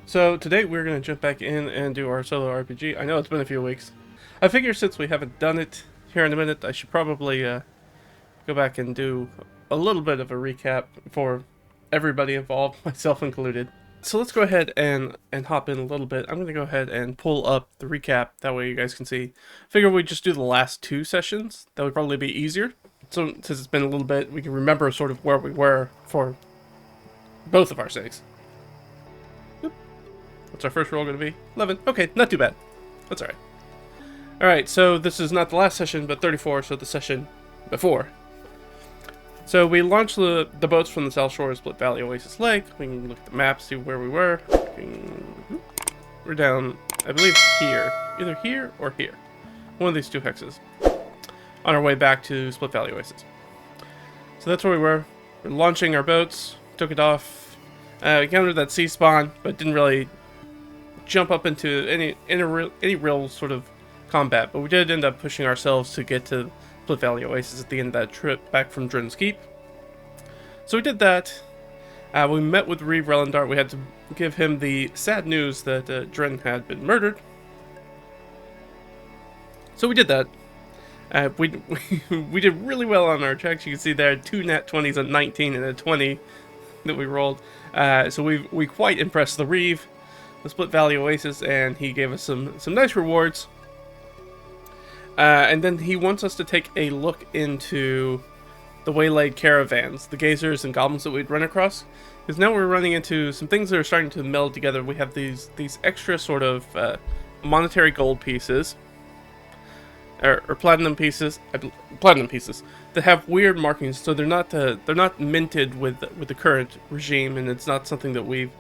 So today we're going to jump back in and do our solo RPG. I know it's been a few weeks. I figure since we haven't done it here in a minute, I should probably go back and do a little bit of a recap for everybody involved, myself included. So let's go ahead and hop in a little bit. I'm going to go ahead and pull up the recap, that way you guys can see. Figure we just do the last two sessions. That would probably be easier. So since it's been a little bit, we can remember sort of where we were for both of our sakes. What's our first roll going to be? 11. Okay, not too bad. That's alright. Alright, so this is not the last session, but 34, so the session before. So we launched the boats from the South Shore of Split Valley Oasis Lake. We can look at the map, see where we were. We're down, I believe, here. Either here or here. One of these two hexes. On our way back to Split Valley Oasis. So that's where we were. We're launching our boats, took it off. We encountered that sea spawn, but didn't really jump up into any real sort of combat, but we did end up pushing ourselves to get to Split Valley Oasis at the end of that trip back from Drin's Keep. So we did that. We met with Reeve Relendar. We had to give him the sad news that Drin had been murdered. So we did that. We did really well on our checks. You can see there 2 nat 20s, a 19 and a 20 that we rolled. So we quite impressed the Reeve, the Split Valley Oasis, and he gave us some nice rewards. And then he wants us to take a look into the waylaid caravans, the gazers and goblins that we'd run across. Because now we're running into some things that are starting to meld together. We have these extra sort of monetary gold pieces, or platinum pieces, that have weird markings. So they're not minted with the current regime, and it's not something that we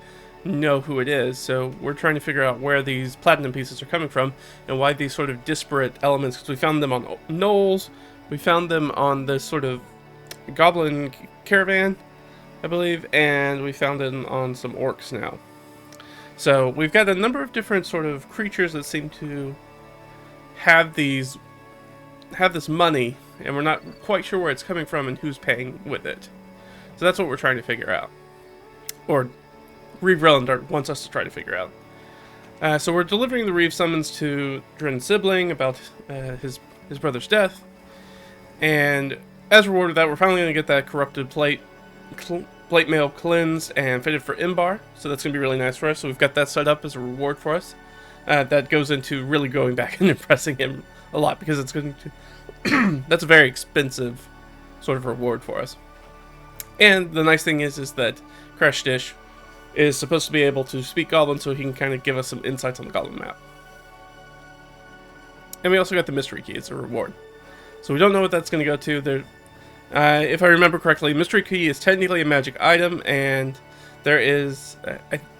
know who it is. So we're trying to figure out where these platinum pieces are coming from and why these sort of disparate elements, because we found them on gnolls, we found them on this sort of goblin caravan, I believe, and we found them on some orcs now. So we've got a number of different sort of creatures that seem to have this money, and we're not quite sure where it's coming from and who's paying with it. So that's what we're trying to figure out, or Reeve Relendar wants us to try to figure out. So we're delivering the Reeve summons to Drin's sibling about his brother's death, and as a reward of that, we're finally going to get that corrupted plate mail cleansed and fitted for Imbar. So that's going to be really nice for us. So we've got that set up as a reward for us. That goes into really going back and impressing him a lot, because it's going to that's a very expensive sort of reward for us. And the nice thing is that Krashtish is supposed to be able to speak Goblin, so he can kind of give us some insights on the Goblin map. And we also got the mystery key as a reward. So we don't know what that's going to go to. There, if I remember correctly, mystery key is technically a magic item, and there is,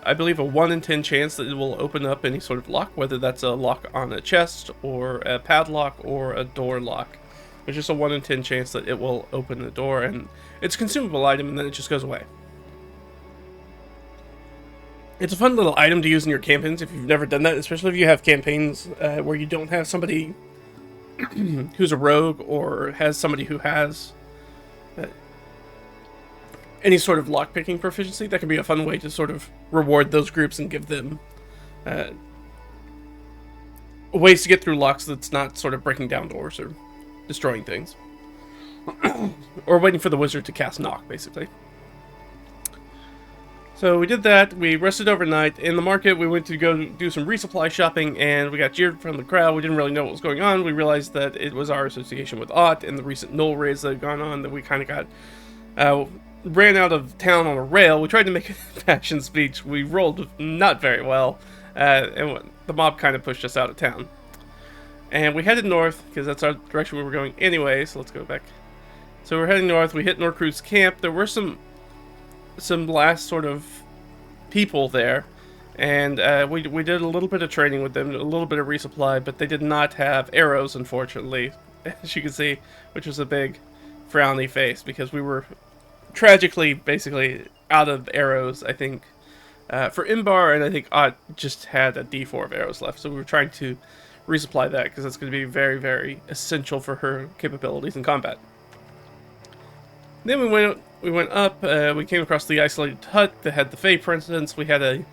I believe, a 1 in 10 chance that it will open up any sort of lock, whether that's a lock on a chest, or a padlock, or a door lock. There's just a 1 in 10 chance that it will open the door, and it's a consumable item, and then it just goes away. It's a fun little item to use in your campaigns if you've never done that, especially if you have campaigns where you don't have somebody who's a rogue, or has somebody who has any sort of lockpicking proficiency. That can be a fun way to sort of reward those groups and give them ways to get through locks that's not sort of breaking down doors or destroying things. Or waiting for the wizard to cast knock, basically. So we did that. We rested overnight. In the market, we went to go do some resupply shopping, and we got jeered from the crowd. We didn't really know what was going on. We realized that it was our association with Ott and the recent gnoll raids that had gone on, that we kind of got ran out of town on a rail. We tried to make a faction speech. We rolled not very well, and the mob kind of pushed us out of town. And we headed north, because that's our direction we were going anyway, so let's go back. So we're heading north. We hit Norcrew's camp. There were some last sort of people there, and we did a little bit of training with them, a little bit of resupply, but they did not have arrows, unfortunately, as you can see, which was a big frowny face, because we were tragically basically out of arrows, I think, for Imbar, and I think Ott just had a D4 of arrows left, so we were trying to resupply that, because that's going to be very, very essential for her capabilities in combat. Then we went up, we came across the isolated hut that had the Fey presence. We had a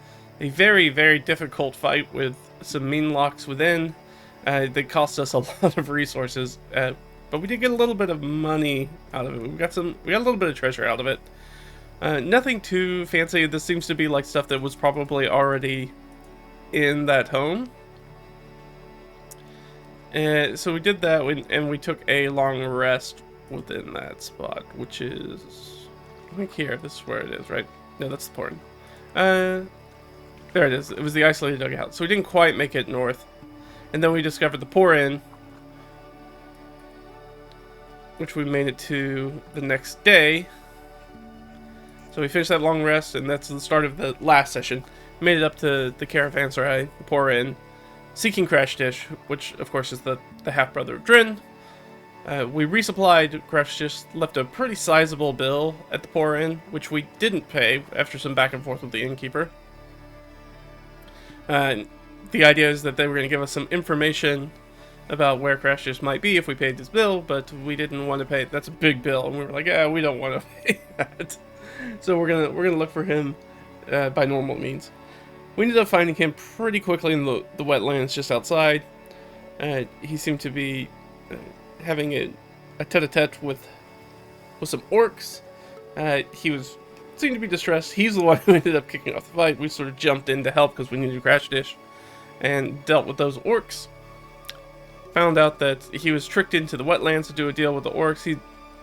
a very, very difficult fight with some mean locks within. That cost us a lot of resources, but we did get a little bit of money out of it. We got a little bit of treasure out of it. Nothing too fancy. This seems to be like stuff that was probably already in that home. So we did that, and we took a long rest within that spot, which is, I think here. This is where it is, right? No, that's the port. There it is. It was the isolated dugout. So we didn't quite make it north. And then we discovered the pour in, which we made it to the next day. So we finished that long rest, and that's the start of the last session. Made it up to the caravanserai, the pour in, seeking Krashtish, which of course is the half-brother of Drin. We resupplied Krashtish, left a pretty sizable bill at the pour in, which we didn't pay after some back and forth with the innkeeper. The idea is that they were going to give us some information about where Krashtish might be if we paid this bill, but we didn't want to pay. That's a big bill, and we were like, yeah, we don't want to pay that. So we're gonna look for him by normal means. We ended up finding him pretty quickly in the wetlands just outside. He seemed to be having a tete-a-tete with some orcs. He seemed to be distressed. He's the one who ended up kicking off the fight. We sort of jumped in to help because we needed Krashtish and dealt with those orcs. Found out that he was tricked into the wetlands to do a deal with the orcs.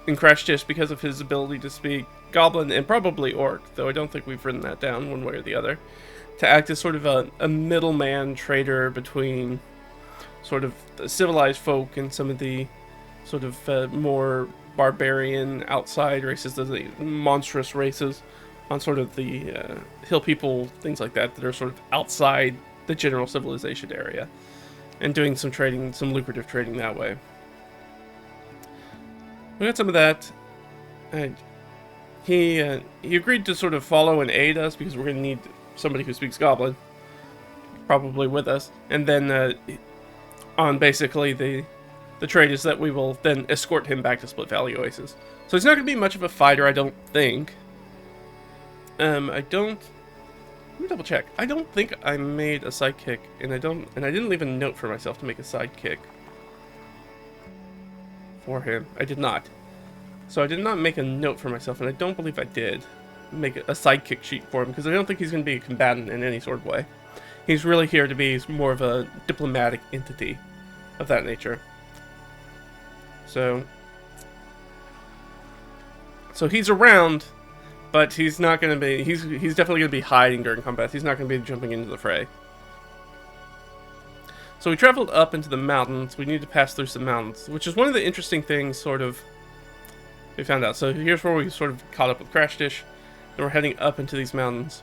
In Krashtish, because of his ability to speak goblin and probably orc, though I don't think we've written that down one way or the other, to act as sort of a middleman trader between sort of the civilized folk and some of the sort of more barbarian outside races, the monstrous races on sort of the hill people, things like that are sort of outside the general civilization area, and doing some trading, some lucrative trading that way. We got some of that. He agreed to sort of follow and aid us because we're going to need somebody who speaks Goblin, probably with us. And then on basically the trade is that we will then escort him back to Split Valley Oasis. So he's not going to be much of a fighter, I don't think. Let me double check. I don't think I made a sidekick, and I didn't leave a note for myself to make a sidekick for him. I did not. So I did not make a note for myself, and I don't believe I did make a sidekick sheet for him, because I don't think he's going to be a combatant in any sort of way. He's really here to be more of a diplomatic entity of that nature. So he's around, but he's not going to be, he's definitely going to be hiding during combat. He's not going to be jumping into the fray. So we traveled up into the mountains. We need to pass through some mountains, which is one of the interesting things, sort of, we found out. So here's where we sort of caught up with Krashtish, and we're heading up into these mountains.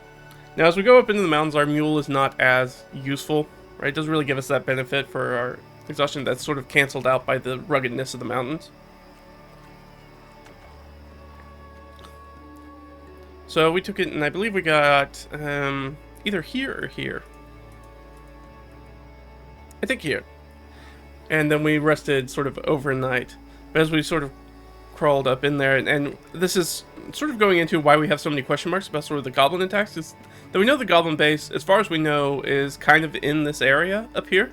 Now, as we go up into the mountains, our mule is not as useful, right? It doesn't really give us that benefit for our exhaustion. That's sort of canceled out by the ruggedness of the mountains. So we took it, and I believe we got either here or here. I think here. And then we rested sort of overnight. But as we sort of crawled up in there, and this is sort of going into why we have so many question marks about sort of the goblin attacks, is that we know the goblin base, as far as we know, is kind of in this area up here.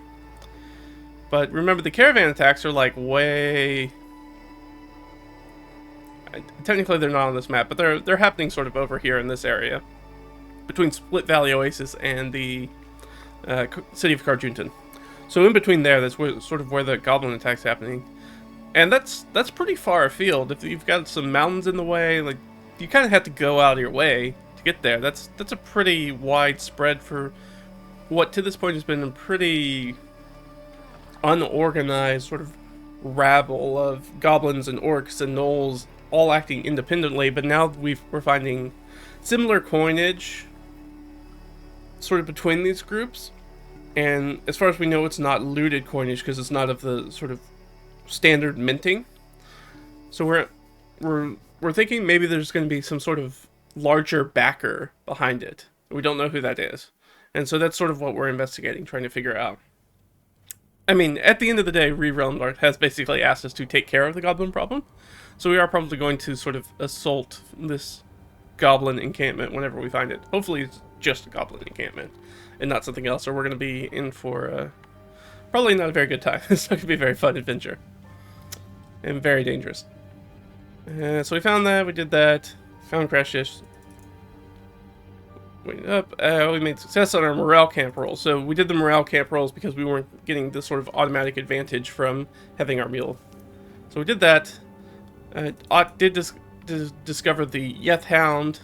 But remember, the caravan attacks are like way... Technically they're not on this map, but they're happening sort of over here in this area. Between Split Valley Oasis and the city of Carjuntan. So in between there, that's sort of where the goblin attack's happening. And that's pretty far afield. If you've got some mountains in the way, like, you kind of have to go out of your way to get there. That's a pretty wide spread for what to this point has been a pretty unorganized sort of rabble of goblins and orcs and gnolls all acting independently. But now we're finding similar coinage sort of between these groups. And as far as we know, it's not looted coinage because it's not of the sort of standard minting. So we're thinking maybe there's going to be some sort of larger backer behind it. We don't know who that is. And so that's sort of what we're investigating, trying to figure out. I mean, at the end of the day, Realm has basically asked us to take care of the goblin problem. So we are probably going to sort of assault this goblin encampment whenever we find it. Hopefully it's just a goblin encampment and not something else, or we're going to be in for probably not a very good time. It's not going to be a very fun adventure. And very dangerous. So we found that, we did that, found Krashtish. Waiting up. We made success on our morale camp rolls. So we did the morale camp rolls because we weren't getting this sort of automatic advantage from having our mule. So we did that. Ott did discover the Yeth Hound.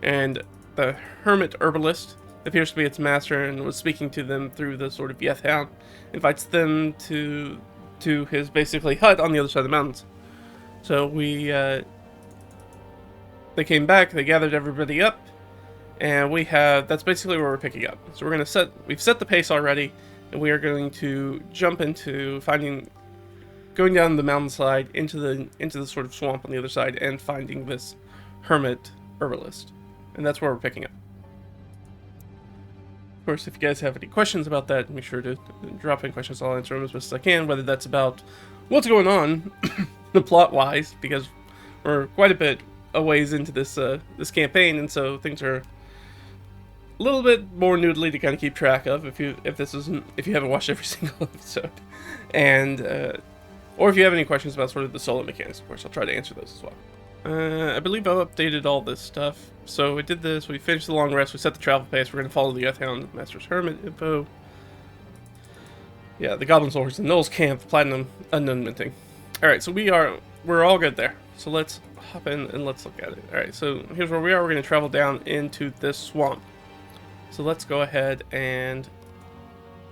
And the hermit herbalist appears to be its master and was speaking to them through the sort of Yeth Hound. Invites them to his basically hut on the other side of the mountains. So they came back, they gathered everybody up, and that's basically where we're picking up. So we've set the pace already, and we are going to jump into going down the mountainside into the sort of swamp on the other side and finding this hermit herbalist. And that's where we're picking up. Of course, if you guys have any questions about that, make sure to drop in questions. I'll answer them as best as I can, whether that's about what's going on, the plot-wise, because we're quite a bit a ways into this campaign, and so things are a little bit more noodly to kind of keep track of if you haven't watched every single episode, and or if you have any questions about sort of the solo mechanics, of course, I'll try to answer those as well. I believe I've updated all this stuff. So we did this, we finished the long rest, we set the travel pace, we're going to follow the Yeth Hound, Master's Hermit info. Yeah, the Goblin Soldiers, the Knowles Camp, Platinum, Unknown Minting. Alright, so we're all good there. So let's hop in and let's look at it. Alright, so here's where we are. We're going to travel down into this swamp. So let's go ahead and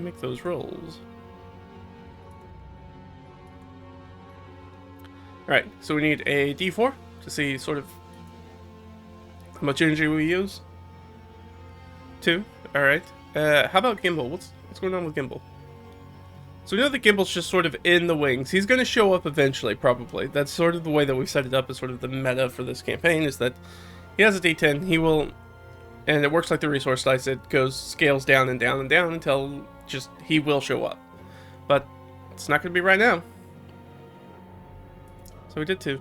make those rolls. Alright, so we need a D4 to see sort of how much energy we use. 2. Alright. How about Gimbal? What's going on with Gimbal? So we know that Gimbal's just sort of in the wings. He's going to show up eventually, probably. That's sort of the way that we set it up as sort of the meta for this campaign, is that he has a D10, he will, and it works like the resource dice, it scales down and down and down until just he will show up. But it's not going to be right now. So we did 2.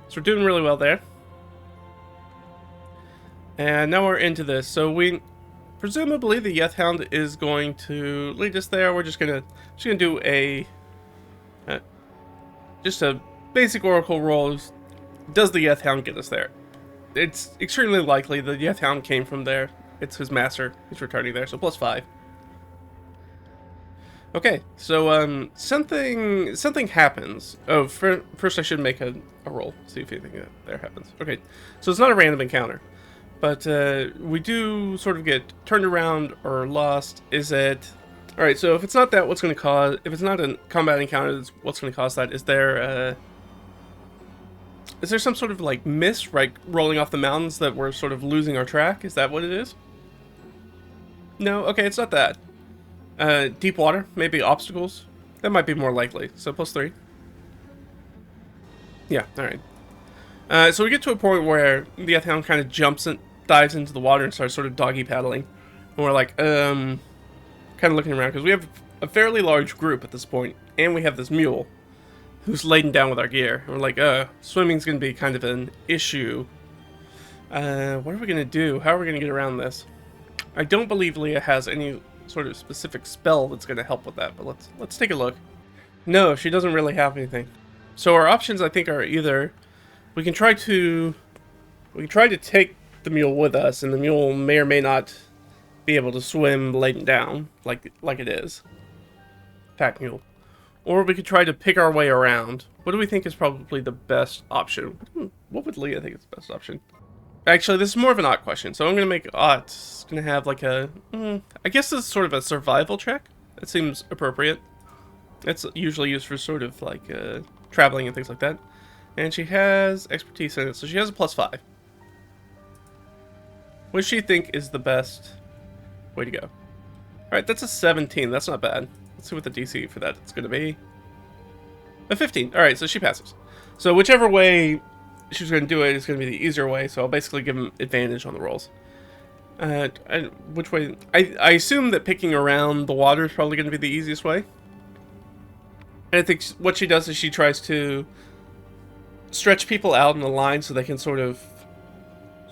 So we're doing really well there. And now we're into this. So presumably the Yeth Hound is going to lead us there. We're just gonna do just a basic oracle roll. Does the Yeth Hound get us there? It's extremely likely the Yeth Hound came from there. It's his master. He's returning there, so +5. Okay, so something happens. Oh, first I should make a roll. See if anything there happens. Okay, so it's not a random encounter. But we do sort of get turned around or lost. Is it... Alright, so if it's not that, what's going to cause... If it's not a combat encounter, what's going to cause that? Is there some sort of, like, mist, right, rolling off the mountains that we're sort of losing our track? Is that what it is? No? Okay, it's not that. Deep water? Maybe obstacles? That might be more likely. So +3. Yeah, alright. So we get to a point where the Yeth Hound kind of dives into the water and starts sort of doggy paddling. And we're like, kind of looking around, because we have a fairly large group at this point, and we have this mule who's laden down with our gear. And we're like, swimming's going to be kind of an issue. What are we going to do? How are we going to get around this? I don't believe Leah has any sort of specific spell that's going to help with that, but let's take a look. No, she doesn't really have anything. So our options, I think, are either... We can try to take the mule with us, and the mule may or may not be able to swim laden down, like it is. Pack mule. Or we could try to pick our way around. What do we think is probably the best option? What would Leah think is the best option? Actually, this is more of an Ott question, so I'm going to make Ott going to have like a... I guess this is sort of a survival check. That seems appropriate. It's usually used for sort of like traveling and things like that. And she has expertise in it, so she has a +5. What does she think is the best way to go? Alright, that's a 17. That's not bad. Let's see what the DC for that is going to be. A 15. Alright, so she passes. So whichever way she's going to do it is going to be the easier way, so I'll basically give him advantage on the rolls. Which way? I assume that picking around the water is probably going to be the easiest way. And I think what she does is she tries to stretch people out in a line so they can sort of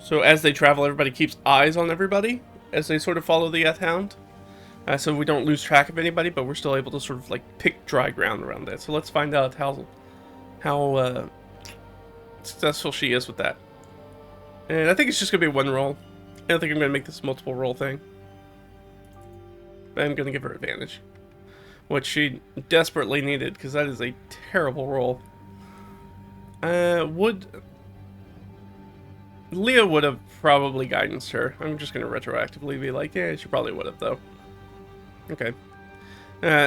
So as they travel, everybody keeps eyes on everybody as they sort of follow the Yeth Hound. So we don't lose track of anybody, but we're still able to sort of like pick dry ground around that. So let's find out how successful she is with that. And I think it's just going to be one roll. I don't think I'm going to make this multiple roll thing. But I'm going to give her advantage. Which she desperately needed, because that is a terrible roll. Leah would have probably guidanced her. I'm just going to retroactively be like, yeah, she probably would have, though. Okay.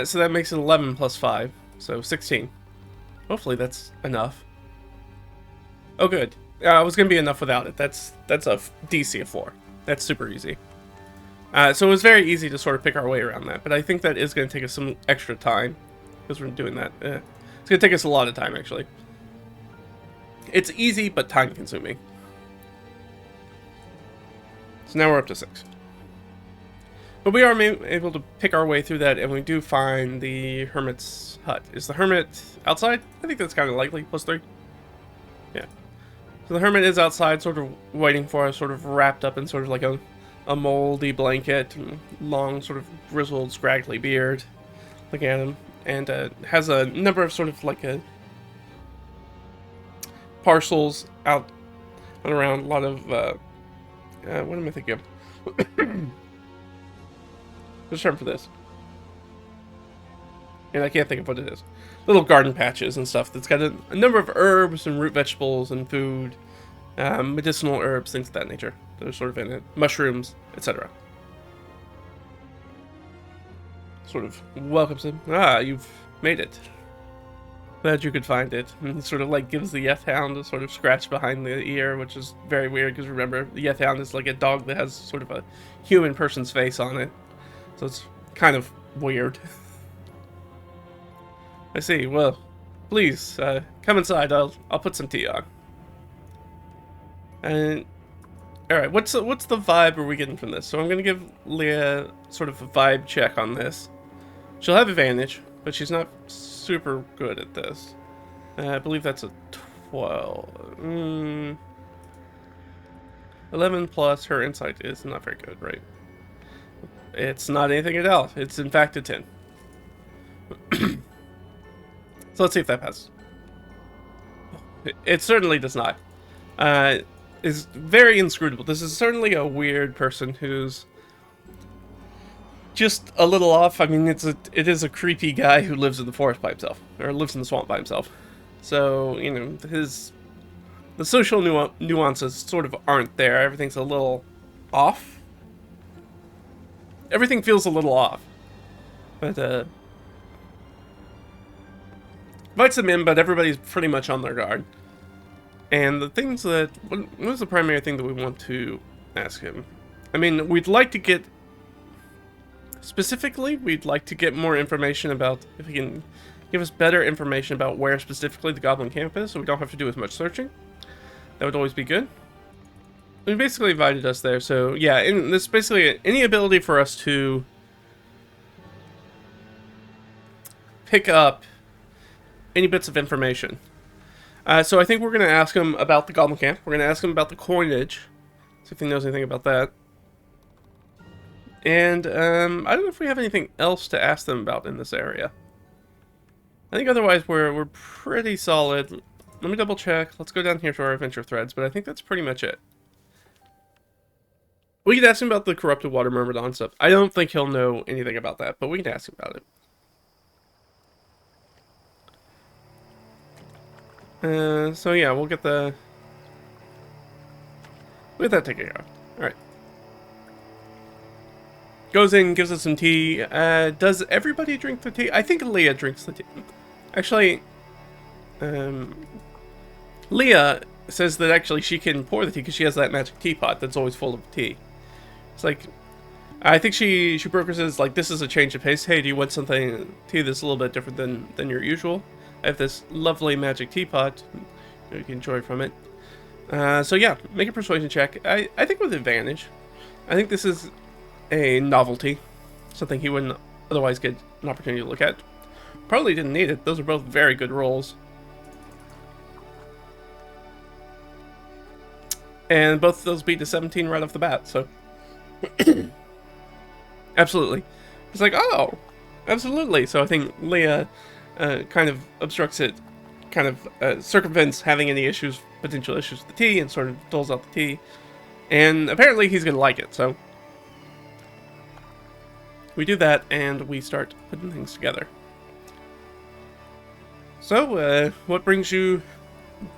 So that makes it 11 plus 5. So 16. Hopefully that's enough. Oh, good. It was going to be enough without it. That's a DC of 4. That's super easy. So it was very easy to sort of pick our way around that. But I think that is going to take us some extra time. Because we're doing that. It's going to take us a lot of time, actually. It's easy, but time-consuming. So now we're up to 6. But we are able to pick our way through that, and we do find the hermit's hut. Is the hermit outside? I think that's kind of likely. Plus 3. Yeah. So the hermit is outside, sort of waiting for us, sort of wrapped up in sort of like a moldy blanket, and long, sort of grizzled, scraggly beard. Looking at him. And has a number of sort of like parcels out and around. A lot of, what am I thinking of? There's a term for this. And I can't think of what it is. Little garden patches and stuff that's got a number of herbs and root vegetables and food, medicinal herbs, things of that nature. That are sort of in it. Mushrooms, etc. Sort of welcomes him. Ah, you've made it. Glad you could find it. And he sort of like gives the Yeth Hound a sort of scratch behind the ear, which is very weird because remember, the Yeth Hound is like a dog that has sort of a human person's face on it. So it's kind of weird. I see. Well, please come inside. I'll put some tea on. And all right, what's the vibe are we getting from this? So I'm gonna give Leah sort of a vibe check on this. She'll have advantage, but she's not super good at this. I believe that's a 12. 11 plus her insight is not very good, right? It's not anything at all. It's in fact a 10. So let's see if that passes. It certainly does not. Is very inscrutable. This is certainly a weird person who's just a little off. I mean, it is a creepy guy who lives in the forest by himself, or lives in the swamp by himself. So, you know, the social nuances sort of aren't there. Everything's a little off. Everything feels a little off. But, invites them in, but everybody's pretty much on their guard. And the things that... What was the primary thing that we want to ask him? I mean, we'd like to get... Specifically, we'd like to get more information about... If he can give us better information about where specifically the goblin camp is, so we don't have to do as much searching. That would always be good. He basically invited us there, so yeah, and this basically any ability for us to pick up any bits of information. So I think we're going to ask him about the goblin camp. We're going to ask him about the coinage, see if he knows anything about that. And I don't know if we have anything else to ask them about in this area. I think otherwise we're pretty solid. Let me double check. Let's go down here to our adventure threads, but I think that's pretty much it. We can ask him about the corrupted water myrmidon stuff. I don't think he'll know anything about that, but we can ask him about it. So yeah, we'll get that taken care of. Alright. Goes in, gives us some tea. Does everybody drink the tea? I think Leah drinks the tea. Actually, Leah says that actually she can pour the tea because she has that magic teapot that's always full of tea. It's like, I think she brokers says like, this is a change of pace. Hey, do you want something tea that's a little bit different than your usual? I have this lovely magic teapot. You can enjoy from it. So yeah, make a persuasion check. I think with advantage. I think this is a novelty. Something he wouldn't otherwise get an opportunity to look at. Probably didn't need it. Those are both very good rolls. And both of those beat a 17 right off the bat, so... Absolutely. It's like, oh, absolutely. So I think Leah kind of obstructs it, kind of circumvents having any issues, potential issues with the tea, and sort of doles out the tea. And apparently he's going to like it, so... We do that, and we start putting things together. So, what brings you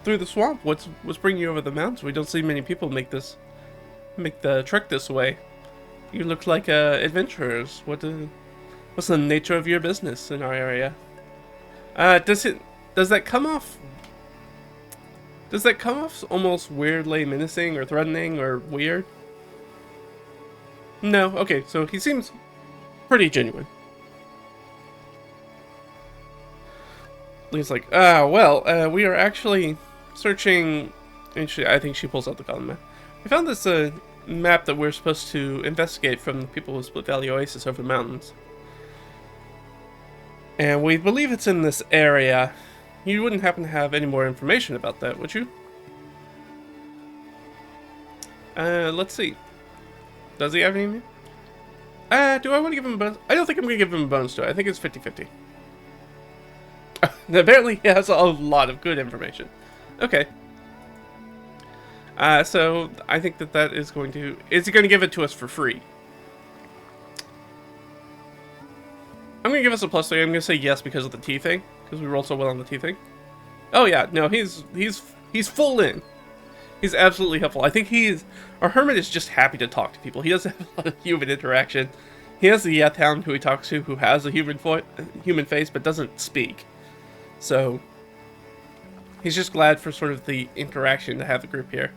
through the swamp? What's bringing you over the mountains? We don't see many people make the trek this way. You look like adventurers. What's the nature of your business in our area? Does that come off almost weirdly menacing or threatening or weird? No. Okay, so he seems pretty genuine. He's like, we are actually searching. And I think she pulls out the goblin map. We found this map that we're supposed to investigate from the people who Split Valley Oasis over the mountains. And we believe it's in this area. You wouldn't happen to have any more information about that, would you? Let's see. Does he have any? Do I want to give him a bonus? I don't think I'm going to give him a bonus to it. I think it's 50-50. Apparently he has a lot of good information. Okay. So I think that is going to... Is he going to give it to us for free? I'm going to give us a +3. I'm going to say yes because of the tea thing. Because we rolled so well on the tea thing. Oh yeah, no, he's full in. He's absolutely helpful. I think our hermit is just happy to talk to people. He doesn't have a lot of human interaction. He has the Yeth Hound who he talks to, who has a human face, but doesn't speak. So, he's just glad for sort of the interaction to have the group here.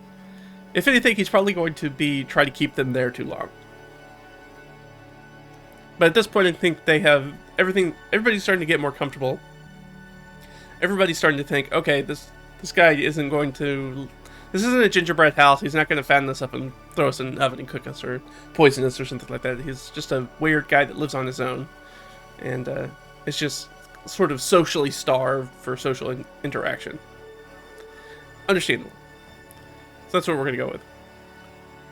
If anything, he's probably going to try to keep them there too long. But at this point, I think they have everything. Everybody's starting to get more comfortable. Everybody's starting to think, okay, this guy isn't going to... This isn't a gingerbread house. He's not going to fatten us up and throw us in an oven and cook us or poison us or something like that. He's just a weird guy that lives on his own. And it's just sort of socially starved for social interaction. Understandable. So that's what we're going to go with.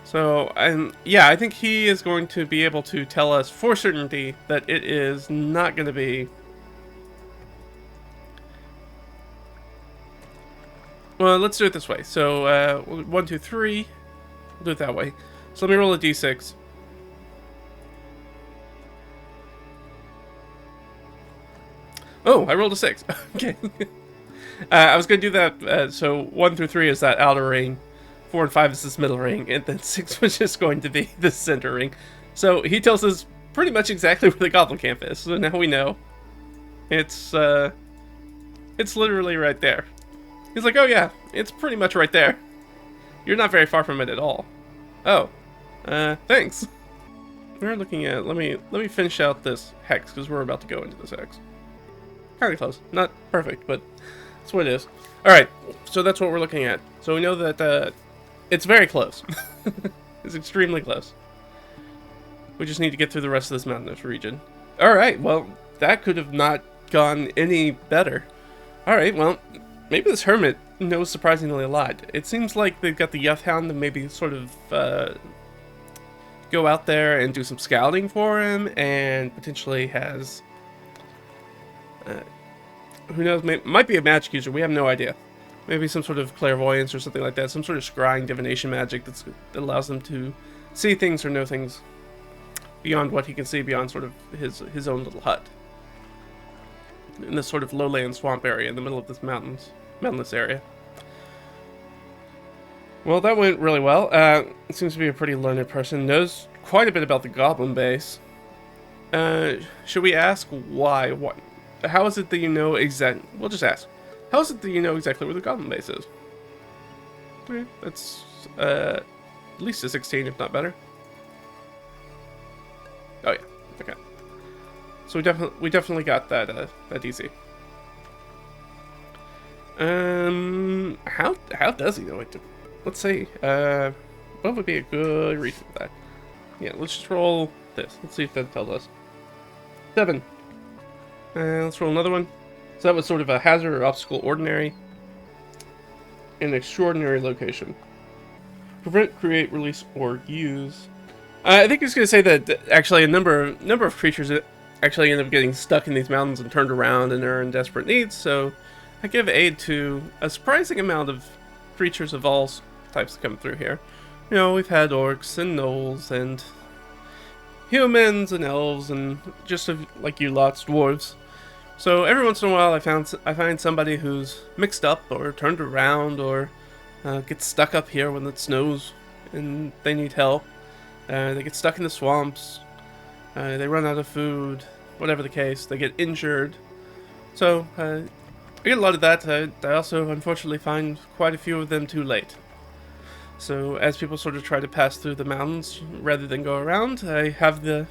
So, yeah, I think he is going to be able to tell us for certainty that it is not going to be... Well, let's do it this way. So, 1, 2, 3. We'll do it that way. So let me roll a d6. Oh, I rolled a 6. Okay. I was going to do that. So 1 through 3 is that outer ring. 4 and 5 is this middle ring. And then 6 was just going to be the center ring. So he tells us pretty much exactly where the goblin camp is. So now we know. It's literally right there. He's like, oh yeah, it's pretty much right there. You're not very far from it at all. Oh, thanks. We're looking at, let me finish out this hex, because we're about to go into this hex. Kind of close. Not perfect, but that's what it is. Alright, so that's what we're looking at. So we know that it's very close. It's extremely close. We just need to get through the rest of this mountainous region. Alright, well, that could have not gone any better. Alright, well... Maybe this hermit knows surprisingly a lot. It seems like they've got the Yeth Hound to maybe sort of go out there and do some scouting for him, and potentially has, who knows, might be a magic user, we have no idea. Maybe some sort of clairvoyance or something like that, some sort of scrying divination magic that allows them to see things or know things beyond what he can see, beyond sort of his own little hut. In this sort of lowland swamp area in the middle of this mountainous area. Well, that went really well. It seems to be a pretty learned person. Knows quite a bit about the goblin base. Should we ask why? What? How is it that you know exactly... We'll just ask. How is it that you know exactly where the goblin base is? Okay, that's at least a 16, if not better. Oh yeah, okay. So we definitely got that that DC. How does he know it? Let's see. What would be a good reason for that? Yeah, let's just roll this. Let's see if that tells us. 7. Let's roll another one. So that was sort of a hazard or obstacle ordinary. An extraordinary location. Prevent, create, release, or use. I think he's going to say that actually a number of creatures actually end up getting stuck in these mountains and turned around and are in desperate need. So I give aid to a surprising amount of creatures of all types that come through here. You know, we've had orcs and gnolls and humans and elves and just like you lots, dwarves. So every once in a while I find somebody who's mixed up or turned around or gets stuck up here when it snows and they need help. They get stuck in the swamps. They run out of food. Whatever the case, they get injured. So I get a lot of that. I also unfortunately find quite a few of them too late. So as people sort of try to pass through the mountains rather than go around, I have the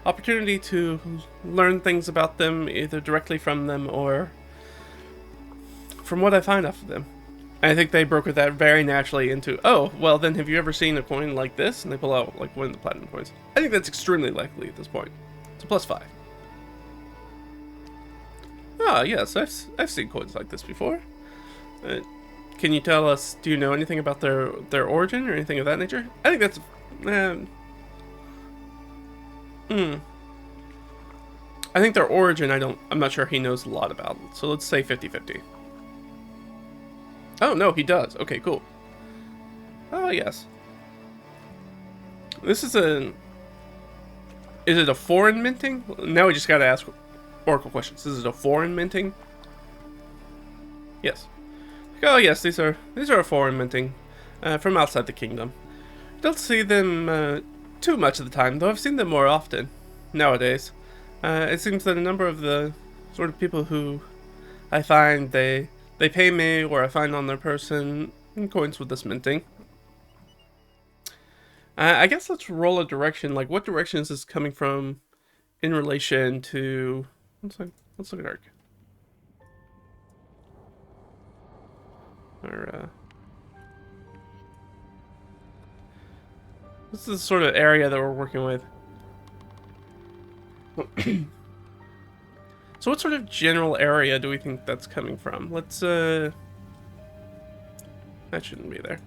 opportunity to learn things about them either directly from them or from what I find off of them. I think they broker that very naturally into, oh, well then have you ever seen a coin like this? And they pull out like one of the platinum coins. I think that's extremely likely at this point. It's a +5. Ah, yes, I've seen coins like this before. Can you tell us, do you know anything about their origin or anything of that nature? I think that's, I think their origin I'm not sure he knows a lot about. So let's say 50-50. Oh, no, he does. Okay, cool. Oh, yes. This is is it a foreign minting? Now we just gotta ask Oracle questions. Is it a foreign minting? Yes. Oh, yes, these are a foreign minting from outside the kingdom. Don't see them too much of the time, though I've seen them more often nowadays. It seems that a number of the sort of people who I find they pay me, or I find on their person, coins with this minting. I guess let's roll a direction. Like, what direction is this coming from in relation to... Let's look at Arc. This is the sort of area that we're working with. So what sort of general area do we think that's coming from? Let's, that shouldn't be there.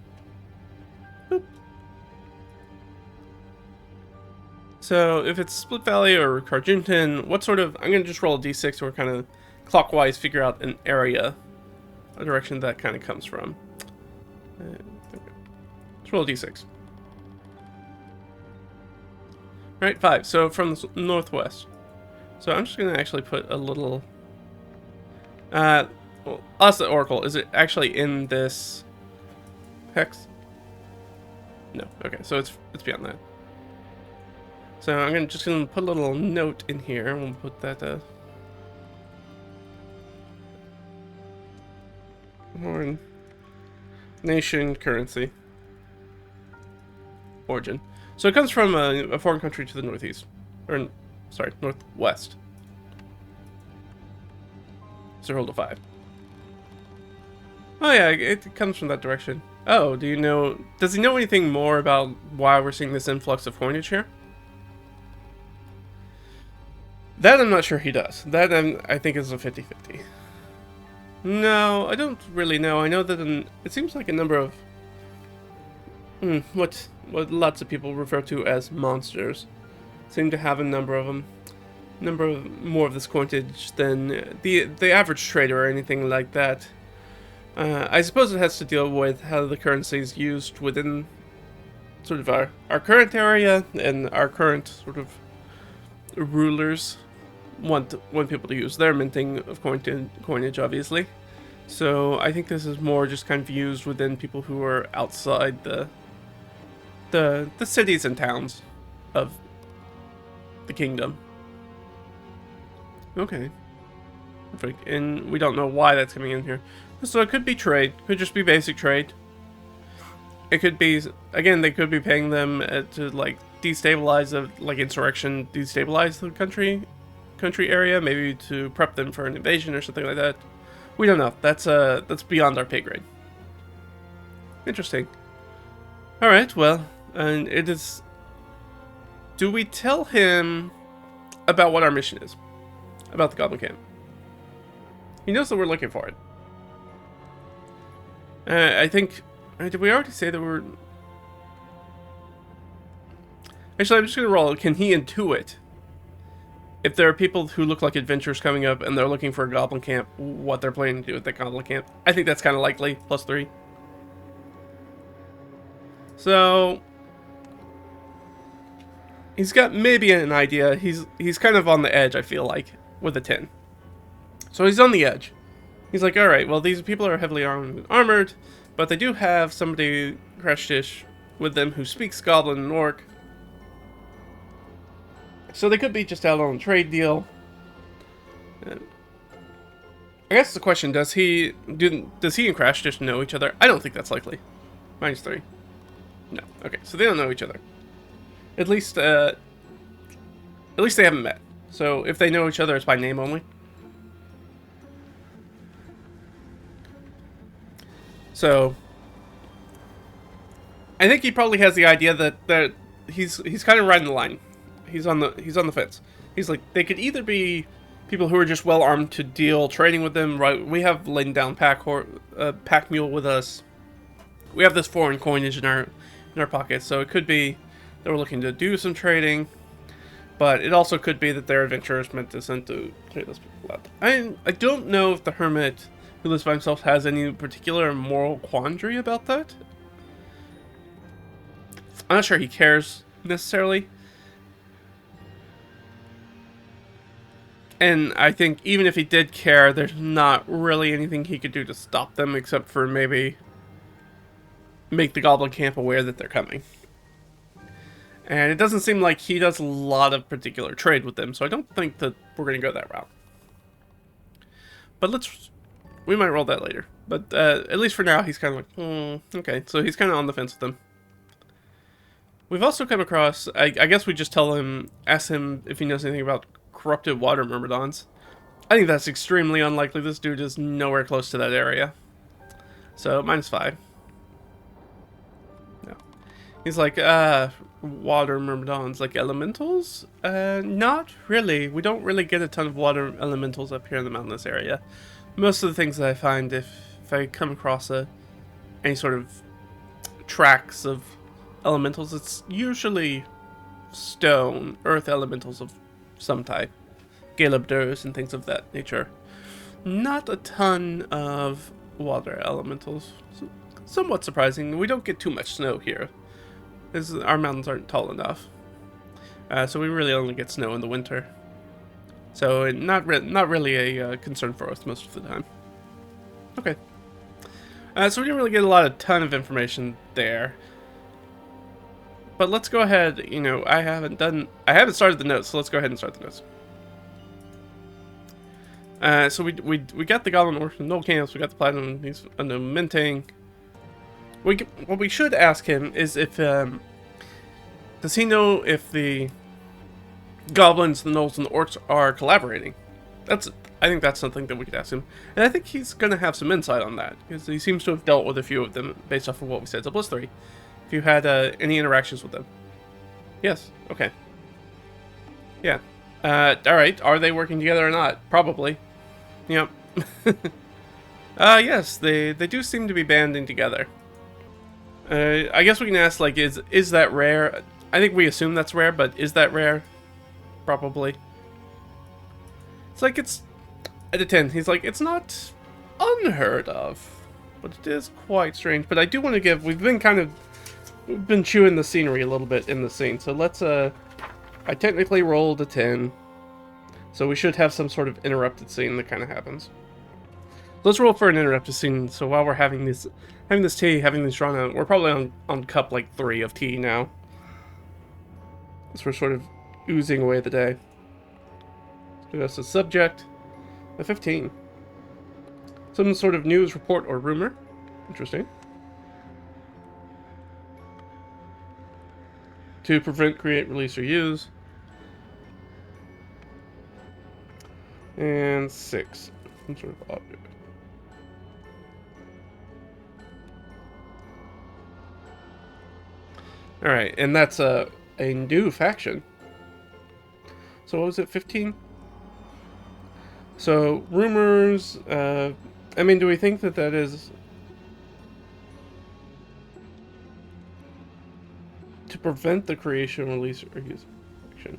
Boop. So if it's Split Valley or Carjuntan, what sort of... I'm going to just roll a d6 so we're kind of clockwise figure out an area, a direction that kind of comes from. Let's roll a d6. Alright, 5. So from the northwest. So I'm just going to actually put a little... well, us at Oracle, is it actually in this hex? No. Okay, so it's beyond that. So I'm just going to put a little note in here. We'll put that... foreign nation currency. Origin. So it comes from a foreign country to the northeast. Or... Sorry, northwest. So roll a 5. Oh yeah, it comes from that direction. Oh, do you know... Does he know anything more about why we're seeing this influx of coinage here? That I'm not sure he does. That I think is a 50-50. No, I don't really know. I know that it seems like a number of... what lots of people refer to as monsters seem to have a number of them. More of this coinage than the average trader or anything like that. I suppose it has to deal with how the currency is used within sort of our current area, and our current sort of rulers want people to use their minting of coinage, obviously. So I think this is more just kind of used within people who are outside the cities and towns of the kingdom. Okay. Perfect. And we don't know why that's coming in here. So it could be trade. Could just be basic trade. It could be, again, they could be paying them to like destabilize like insurrection, destabilize the country area, maybe to prep them for an invasion or something like that. We don't know. That's beyond our pay grade. Interesting. All right. Well, and it is. Do we tell him about what our mission is? About the Goblin Camp? He knows that we're looking for it. I think... Did we already say that we're... Actually, I'm just going to roll. Can he intuit? If there are people who look like adventurers coming up and they're looking for a goblin camp, what they're planning to do at that goblin camp. I think that's kind of likely. +3. So he's got maybe an idea. He's kind of on the edge, I feel like, with a 10. So he's on the edge. He's like, alright, well, these people are heavily armored, but they do have somebody, Krashtish, with them who speaks Goblin and Orc. So they could be just out on a trade deal. I guess the question, does he and Krashtish know each other? I don't think that's likely. -3. No. Okay, so they don't know each other. At least they haven't met. So if they know each other, it's by name only. So I think he probably has the idea that he's kind of riding the line. He's on the fence. He's like, they could either be people who are just well armed to deal trading with them. Right, we have laid down pack mule with us. We have this foreign coinage in our pockets, so it could be that we're looking to do some trading, but it also could be that they're adventurers meant to send to clear those people out. I don't know if the hermit who lives by himself has any particular moral quandary about that. I'm not sure he cares necessarily. And I think even if he did care, there's not really anything he could do to stop them except for maybe make the goblin camp aware that they're coming. And it doesn't seem like he does a lot of particular trade with them, so I don't think that we're going to go that route. But we might roll that later. But at least for now, he's kind of like, okay. So he's kind of on the fence with them. We've also come across, I guess we just ask him if he knows anything about corrupted water myrmidons. I think that's extremely unlikely. This dude is nowhere close to that area. So, -5. No. He's like, water myrmidons, like elementals? Not really. We don't really get a ton of water elementals up here in the mountainous area. Most of the things that I find, if I come across any sort of tracks of elementals, it's usually stone, earth elementals of some type. Galebdurs and things of that nature. Not a ton of water elementals. Somewhat surprising. We don't get too much snow here, as our mountains aren't tall enough. So we really only get snow in the winter. So not really a concern for us most of the time. Okay. So we didn't really get a ton of information there. But let's go ahead. I haven't started the notes, so let's go ahead and start the notes. So we got the Goblin Orcs from Knoll Camps. We got the Platinum. He's minting. What we should ask him is if does he know if the goblins, the gnolls, and the orcs are collaborating? I think that's something that we could ask him, and I think he's gonna have some insight on that because he seems to have dealt with a few of them based off of what we said. So +3. If you had any interactions with them. Yes. Okay. Yeah. Alright. Are they working together or not? Probably. Yep. Yes. They do seem to be banding together. I guess we can ask, like, is that rare? I think we assume that's rare, but is that rare? Probably. It's like, it's... At a 10, he's like, it's not unheard of, but it is quite strange. But I do want to give... We've been chewing the scenery a little bit in the scene, so let's, I technically rolled a 10, so we should have some sort of interrupted scene that kind of happens. Let's roll for an interrupted scene, so while we're having this tea, having this drawn out, we're probably on cup, like, 3 of tea now. So we're sort of oozing away the day. So that's the subject, a 15. Some sort of news, report, or rumor. Interesting. To prevent, create, release, or use. And 6. Some sort of object. Alright, and that's a new faction. So what was it, 15? So, rumors, I mean, do we think that is... To prevent the creation, release, or use action.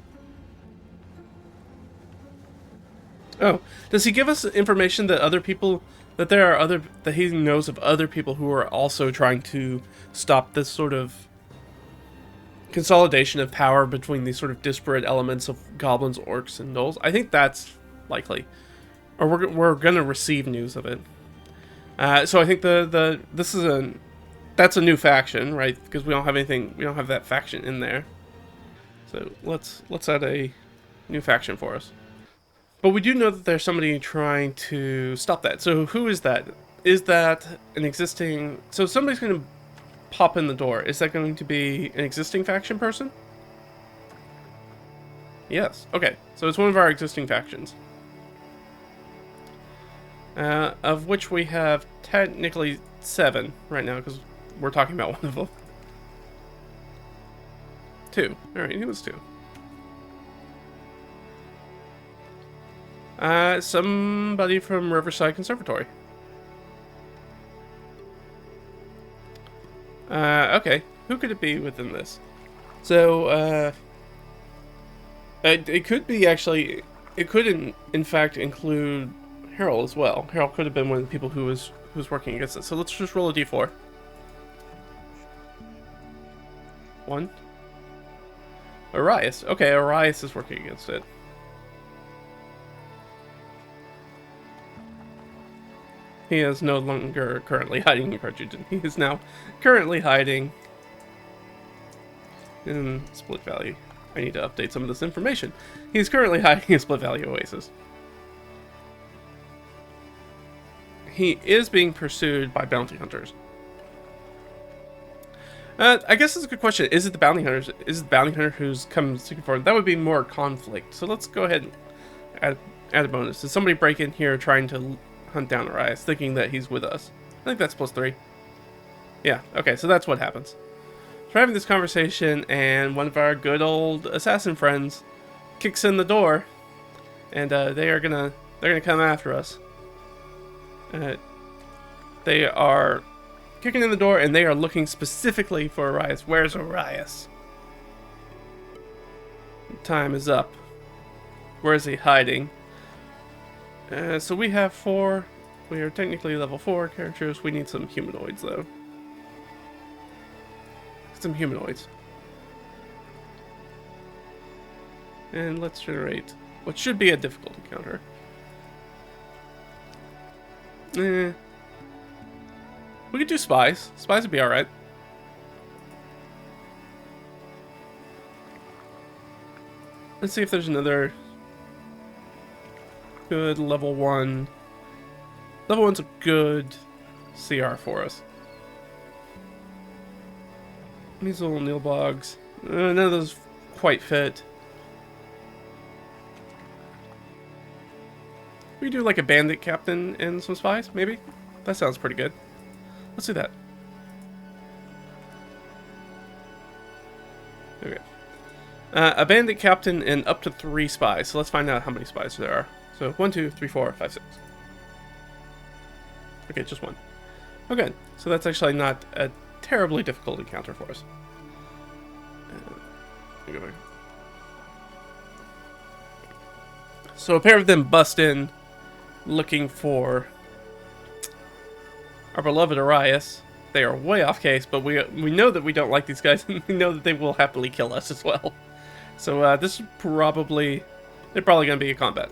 Oh, does he give us information that other people, that he knows of other people who are also trying to stop this sort of consolidation of power between these sort of disparate elements of goblins, orcs, and gnolls? I think that's likely, or we're gonna receive news of it. So I think that's a new faction, right? Because we don't have that faction in there. So let's add a new faction for us. But we do know that there's somebody trying to stop that. So who is that? Is that an existing... So somebody's going to pop in the door. Is that going to be an existing faction person? Yes. Okay. So it's one of our existing factions. Of which we have technically 7 right now, because we're talking about one of them. 2. Alright, he was 2. Somebody from Riverside Conservatory. Okay. Who could it be within this? So, it could be actually... It could, in fact, include Harold as well. Harold could have been one of the people who was working against it. So let's just roll a d4. 1. Arias. Okay, Arias is working against it. He is no longer currently hiding in Krashtish. He is now currently hiding in Split Valley. I need to update some of this information. He's currently hiding in Split Valley Oasis. He is being pursued by bounty hunters. I guess that's a good question. Is it the bounty hunters? Is it the bounty hunter who's come seeking for him? That would be more conflict. So let's go ahead and add a bonus. Did somebody break in here trying to hunt down Arias, thinking that he's with us? I think that's +3. Yeah, okay, so that's what happens. So we're having this conversation, and one of our good old assassin friends kicks in the door, and they're gonna come after us. They are kicking in the door, and they are looking specifically for Arias. Where's Arias? Time is up. Where is he hiding? So we have 4. We are technically level 4 characters. We need some humanoids, though. Some humanoids. And let's generate what should be a difficult encounter. We could do spies. Spies would be alright. Let's see if there's another good level 1. Level 1's a good CR for us. These little Nilbogs. None of those quite fit. We do like a bandit captain and some spies, maybe? That sounds pretty good. Let's do that. Okay. A bandit captain and up to 3 spies. So let's find out how many spies there are. So 1, 2, 3, 4, 5, 6. Okay, just 1. Okay, so that's actually not a terribly difficult encounter for us. So a pair of them bust in, looking for our beloved Arias. They are way off case, but we know that we don't like these guys, and we know that they will happily kill us as well. So this is probably... They're probably going to be a combat.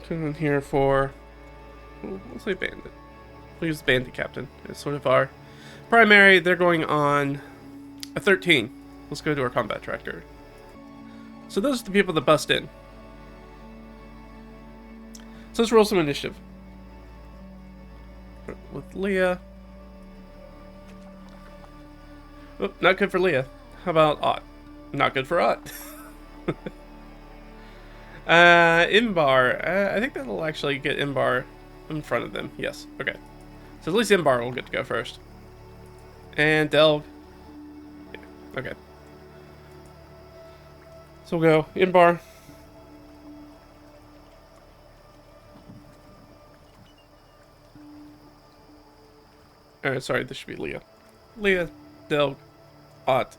Come in here for... We'll say bandit. We'll use bandit captain as sort of our primary. They're going on a 13. Let's go to our combat tracker. So those are the people that bust in. So let's roll some initiative. With Leah. Oh, not good for Leah. How about Ott? Not good for Ott. Imbar. I think that'll actually get Imbar in front of them. Yes. Okay. So at least Imbar will get to go first. And Delg. Yeah. Okay. So we'll go Imbar. Alright, sorry, this should be Leah. Leah, Delg, Ott.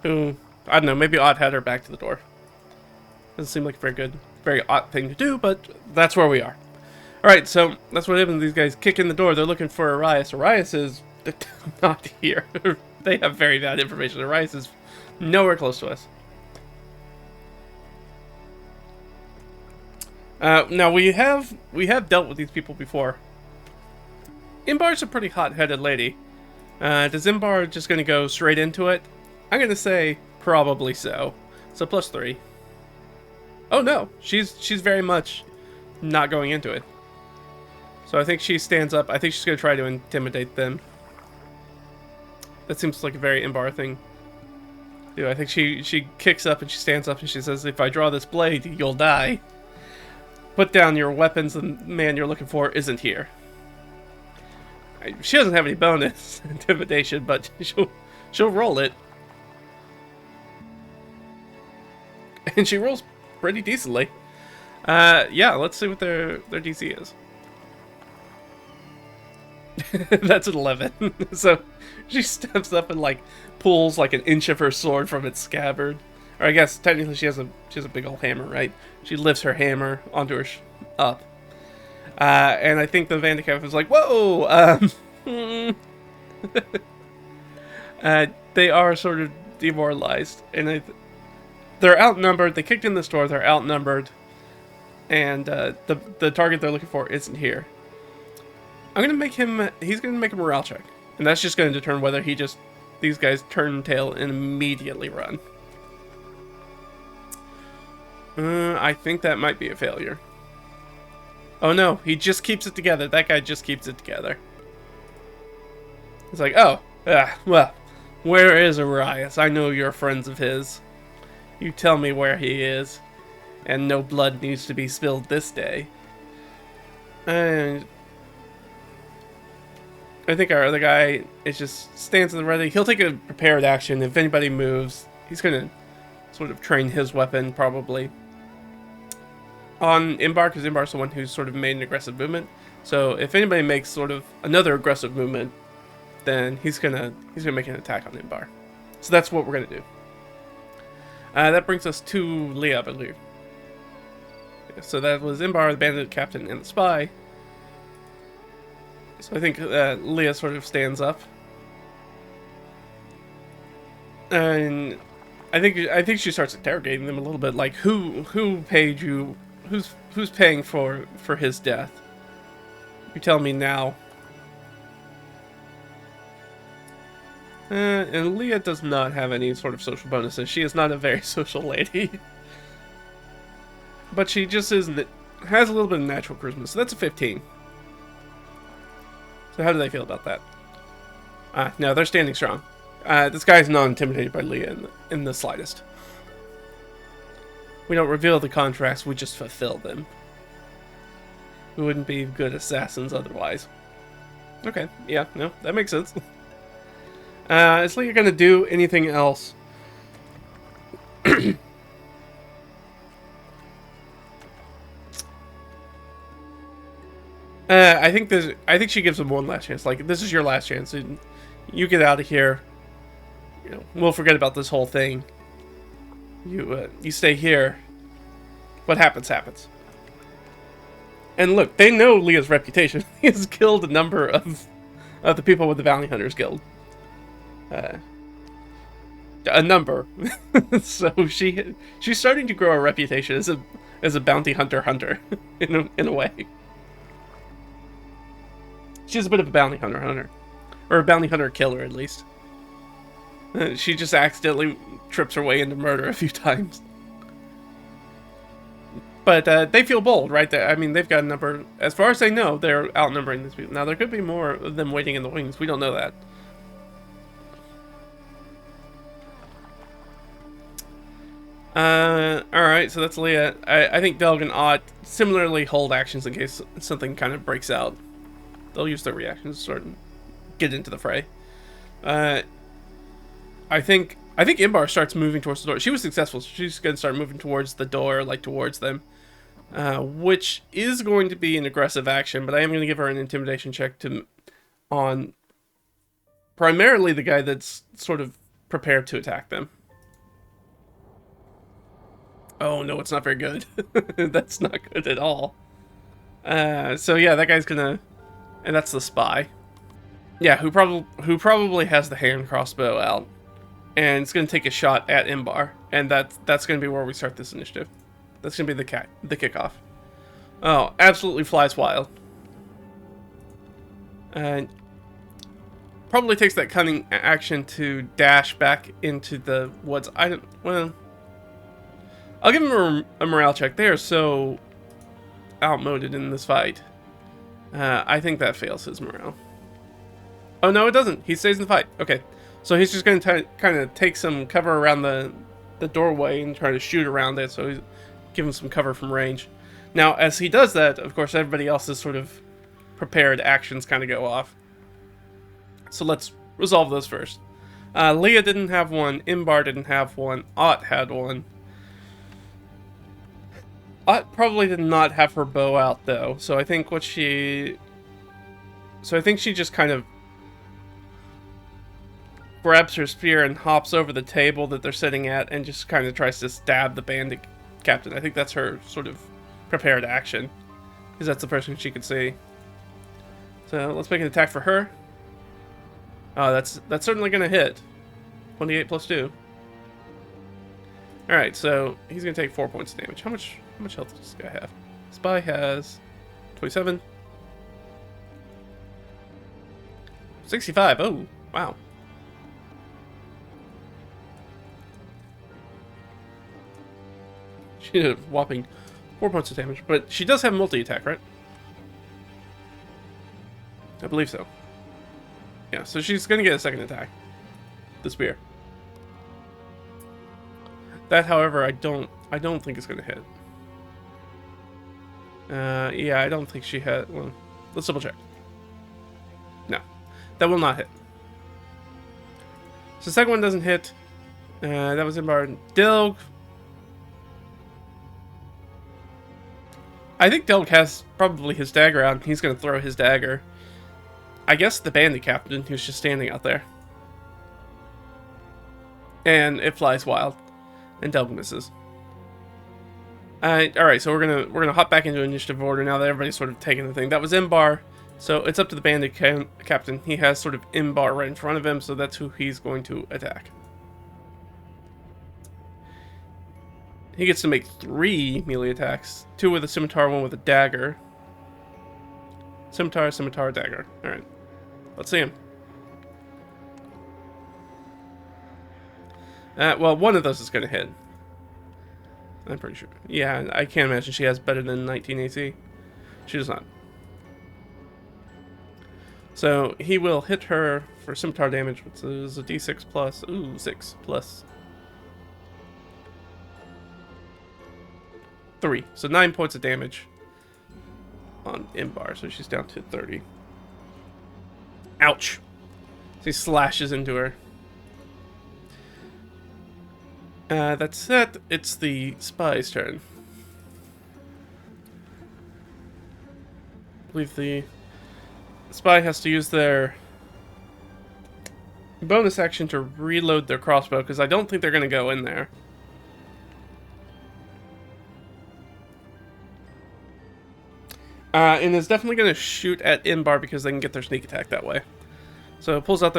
who, I don't know, maybe Odd had her back to the door. Doesn't seem like a very odd thing to do, but that's where we are. Alright, so that's what happens. These guys kick in the door. They're looking for Arias. Arias is not here. They have very bad information. Arias is nowhere close to us. Now, we have dealt with these people before. Imbar's a pretty hot-headed lady. Is Imbar just going to go straight into it? I'm going to say probably so. So +3. Oh no, she's very much not going into it. So I think she stands up. I think she's going to try to intimidate them. That seems like a very Imbar thing. Dude, I think she kicks up and she stands up and she says, "If I draw this blade, you'll die. Put down your weapons, the man you're looking for isn't here." She doesn't have any bonus intimidation, but she'll roll it. And she rolls pretty decently. Yeah, let's see what their DC is. That's an 11. So she steps up and like pulls like an inch of her sword from its scabbard. Or I guess technically she has a big old hammer, right? She lifts her hammer onto her up. And I think the Vandicap is like, whoa! They are sort of demoralized, and they're outnumbered. They kicked in this door. They're outnumbered, and the target they're looking for isn't here. I'm gonna make him. He's gonna make a morale check, and that's just gonna determine whether these guys turn tail and immediately run. I think that might be a failure. Oh no, he just keeps it together. That guy just keeps it together. It's like, oh, well, where is Arias? I know you're friends of his. You tell me where he is, and no blood needs to be spilled this day. And I think our other guy is just stands in the ready. He'll take a prepared action. If anybody moves, he's gonna sort of train his weapon, probably. On Imbar, because Imbar's the one who's sort of made an aggressive movement. So if anybody makes sort of another aggressive movement, then he's gonna make an attack on Imbar. So that's what we're gonna do. That brings us to Leah, I believe. So that was Imbar, the bandit captain, and the spy. So I think Leah sort of stands up, and I think she starts interrogating them a little bit, like who paid you, who's paying for his death. You tell me now. And Leah does not have any sort of social bonuses. She is not a very social lady. But she just has a little bit of natural charisma, so that's a 15. So how do they feel about that? No, they're standing strong. This guy's not intimidated by Leah in the slightest. We don't reveal the contracts, we just fulfill them. We wouldn't be good assassins otherwise. Okay, yeah, no, that makes sense. Is Leah gonna do anything else? I think she gives him one last chance. Like, this is your last chance. And you get out of here. You know, we'll forget about this whole thing. You stay here. What happens, happens. And look, they know Leah's reputation. He has killed a number of the people with the Bounty Hunters Guild. A number. So she's starting to grow a reputation as a bounty hunter in a way. She's a bit of a bounty hunter, or a bounty hunter killer at least. She just accidentally trips her way into murder a few times. But they feel bold, right? I mean, they've got a number. As far as they know, they're outnumbering these people. Now, there could be more of them waiting in the wings. We don't know that. Alright, so that's Leah. I think Delg and Ott similarly hold actions in case something kind of breaks out. They'll use their reactions to sort of get into the fray. I think Imbar starts moving towards the door. She was successful, so she's going to start moving towards the door, like towards them. Which is going to be an aggressive action, but I am going to give her an intimidation check on primarily the guy that's sort of prepared to attack them. Oh no, it's not very good. That's not good at all. So yeah, that guy's gonna, and that's the spy. Yeah, who probably has the hand crossbow out, and it's gonna take a shot at Imbar, and that's gonna be where we start this initiative. That's gonna be the kickoff. Oh, absolutely flies wild. And probably takes that cunning action to dash back into the woods. Well, I'll give him a morale check. They are so outmoded in this fight. I think that fails his morale. Oh, no, it doesn't. He stays in the fight. Okay. So he's just going to kind of take some cover around the doorway and try to shoot around it. So he's giving some cover from range. Now, as he does that, of course, everybody else's sort of prepared actions kind of go off. So let's resolve those first. Leah didn't have one. Imbar didn't have one. Ott had one. Ott probably did not have her bow out, though. So I think she just kind of grabs her spear and hops over the table that they're sitting at and just kind of tries to stab the bandit captain. I think that's her sort of prepared action, because that's the person she could see. So let's make an attack for her. Oh, that's certainly going to hit. 28 plus 2. Alright, so he's going to take 4 points of damage. How much health does this guy have? Spy has 27. 65. Oh, wow. She did a whopping 4 points of damage, but she does have multi-attack, right? I believe so. Yeah, so she's gonna get a second attack. The spear. That, however, I don't think it's gonna hit. Yeah, I don't think she had. Well, let's double check. No, that will not hit. So the second one doesn't hit. That was Imbar. Dilg. I think Dilg has probably his dagger out, and he's gonna throw his dagger. I guess the bandit captain who's just standing out there. And it flies wild. And Delg misses. Alright, so we're gonna hop back into initiative order now that everybody's sort of taking the thing. That was Imbar, so it's up to the bandit captain. He has sort of Imbar right in front of him, so that's who he's going to attack. He gets to make 3 melee attacks. 2 with a scimitar, 1 with a dagger. Scimitar, scimitar, dagger. Alright. Let's see him. Well, one of those is going to hit. I'm pretty sure. Yeah, I can't imagine she has better than 19 AC. She does not. So, he will hit her for scimitar damage, which is a d6 plus... Ooh, 6 plus... 3. So 9 points of damage on Imbar, so she's down to 30. Ouch. So he slashes into her. That's it. It's the spy's turn. I believe the spy has to use their bonus action to reload their crossbow, because I don't think they're going to go in there. And is definitely going to shoot at Imbar because they can get their sneak attack that way. So it pulls out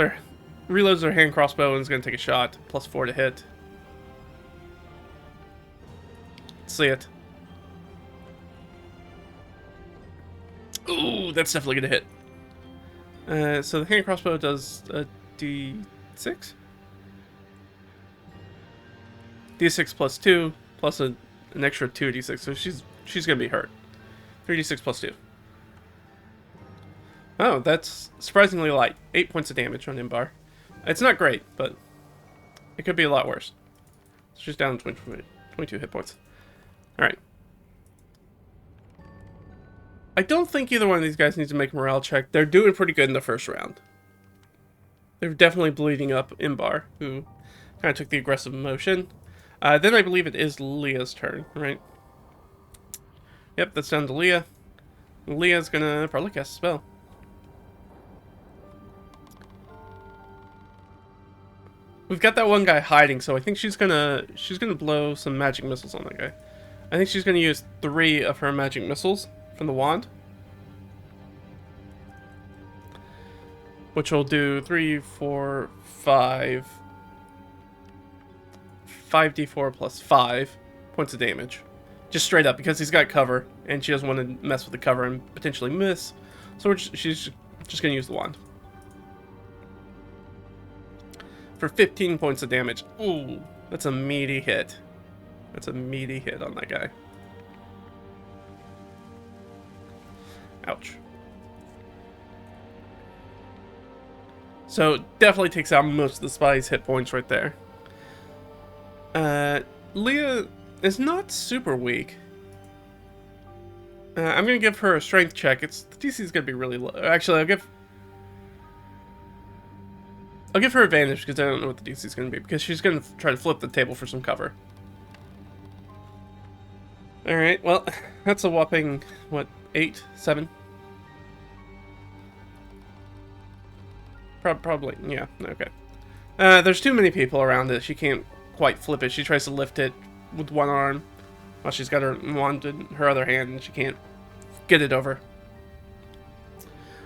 reloads their hand crossbow and is going to take a shot. Plus 4 to hit. Let's see it. Ooh, that's definitely going to hit. So the hand crossbow does a d6? d6 plus 2, plus an extra 2 d6. So she's going to be hurt. 3d6 plus 2. Oh, that's surprisingly light. 8 points of damage on Imbar. It's not great, but it could be a lot worse. It's just down 22 hit points. Alright. I don't think either one of these guys needs to make a morale check. They're doing pretty good in the first round. They're definitely bleeding up Imbar, who kind of took the aggressive motion. Then I believe it is Leah's turn, right? Yep, that's down to Leah. Leah's gonna probably cast a spell. We've got that one guy hiding, so I think she's gonna blow some magic missiles on that guy. I think she's gonna use 3 of her magic missiles from the wand, which will do 3, 4, 5, 5d4 plus 5 points of damage. Just straight up, because he's got cover, and she doesn't want to mess with the cover and potentially miss. So she's just going to use the wand. For 15 points of damage. Ooh, that's a meaty hit. That's a meaty hit on that guy. Ouch. So, definitely takes out most of the spy's hit points right there. Leah is not super weak. I'm gonna give her a strength check. The DC is gonna be really low. Actually, I'll give her advantage because I don't know what the DC is gonna be, because she's gonna try to flip the table for some cover. All right, well, that's a whopping what, 8, 7. Probably, yeah, okay. There's too many people around it. She can't quite flip it. She tries to lift it with one arm while she's got her wand in her other hand, and she can't get it over.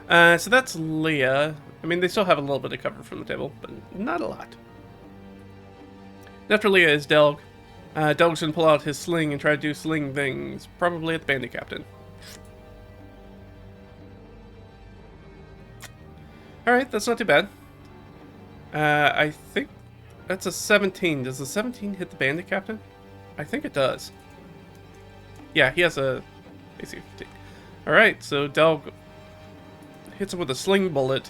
So that's Leah. I mean, they still have a little bit of cover from the table, but not a lot. And after Leah is Delg. Delg's gonna pull out his sling and try to do sling things, probably at the bandit captain. Alright, that's not too bad. I think that's a 17. Does the 17 hit the bandit captain? I think it does. Yeah, he has a AC 15. Alright, so Delg hits him with a sling bullet.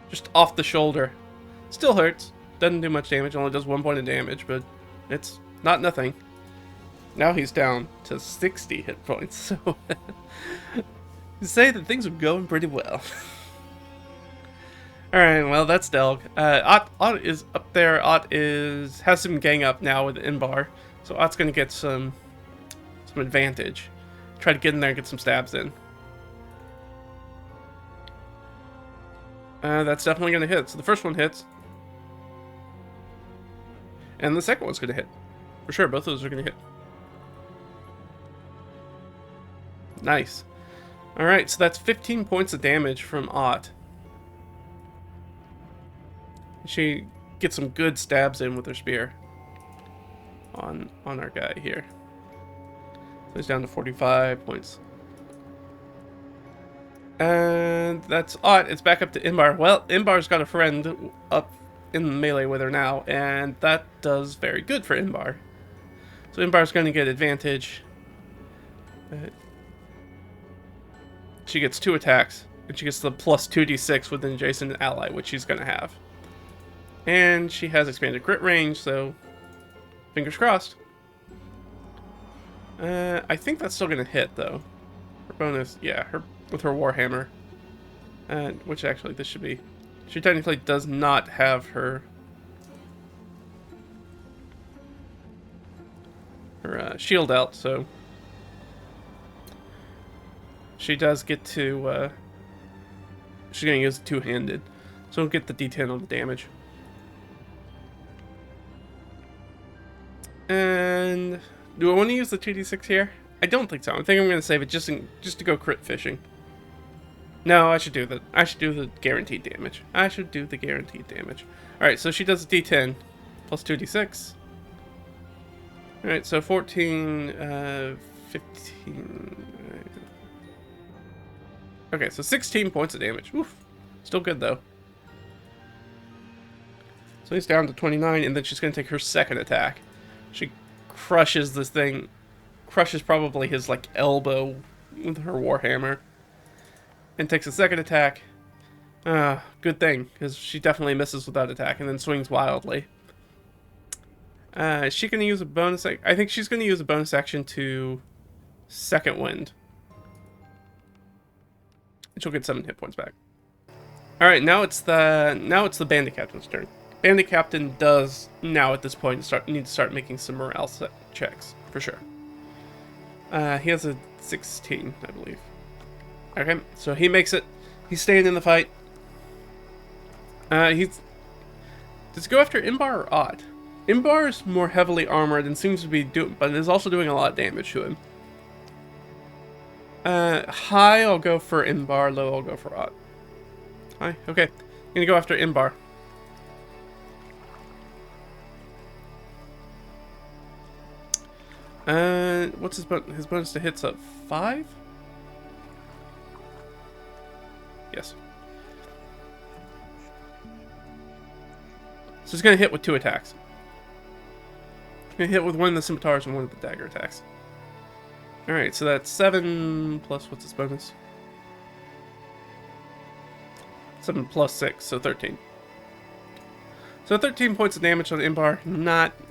Just off the shoulder. Still hurts. Doesn't do much damage, only does 1 point of damage, but it's not nothing. Now he's down to 60 hit points, so you say that things are going pretty well. Alright, well, that's Delg. Ott is up there. Ott has some gang up now with Inbar, so Ott's gonna get some advantage. Try to get in there and get some stabs in. That's definitely gonna hit. So the first one hits. And the second one's gonna hit. For sure, both of those are gonna hit. Nice. Alright, so that's 15 points of damage from Ott. She gets some good stabs in with her spear on our guy here. So he's down to 45 points. And that's Ott. It's back up to Inbar. Well, Inbar's got a friend up in melee with her now, and that does very good for Inbar. So Inbar's going to get advantage. She gets 2 attacks, and she gets the plus 2d6 with an adjacent ally, which she's going to have. And she has expanded crit range, so fingers crossed. I think that's still going to hit, though. Her bonus, yeah, with her Warhammer. Which actually, this should be... She technically does not have her shield out, so she does get to... she's going to use it two-handed, so we'll get the D10 on the damage. And do I want to use the 2d6 here? I don't think so. I think I'm going to save it just to go crit fishing. No, I should do the guaranteed damage. I should do the guaranteed damage. Alright, so she does a d10 plus 2d6. Alright, so 14, 15... Okay, so 16 points of damage. Oof. Still good, though. So he's down to 29, and then she's going to take her second attack. She crushes this thing. Crushes probably his, like, elbow with her Warhammer. And takes a second attack. Good thing, because she definitely misses with that attack, and then swings wildly. Is she going to use a bonus... I think she's going to use a bonus action to second wind. And she'll get 7 hit points back. Alright, now it's the bandit captain's turn. Bandit captain does, now at this point, need to start making some morale checks, for sure. He has a 16, I believe. Okay, so he makes it. He's staying in the fight. He's... Does he go after Imbar or Odd? Imbar is more heavily armored and seems to be doing... But is also doing a lot of damage to him. High, I'll go for Imbar. Low, I'll go for Odd. High? Okay. I'm gonna go after Imbar. What's his bonus? His bonus to hit's up 5? Yes. So he's gonna hit with 2 attacks. He's gonna hit with one of the scimitars and one of the dagger attacks. Alright, so that's 7 plus what's his bonus? 7 plus 6, so 13. So 13 points of damage on Imbar.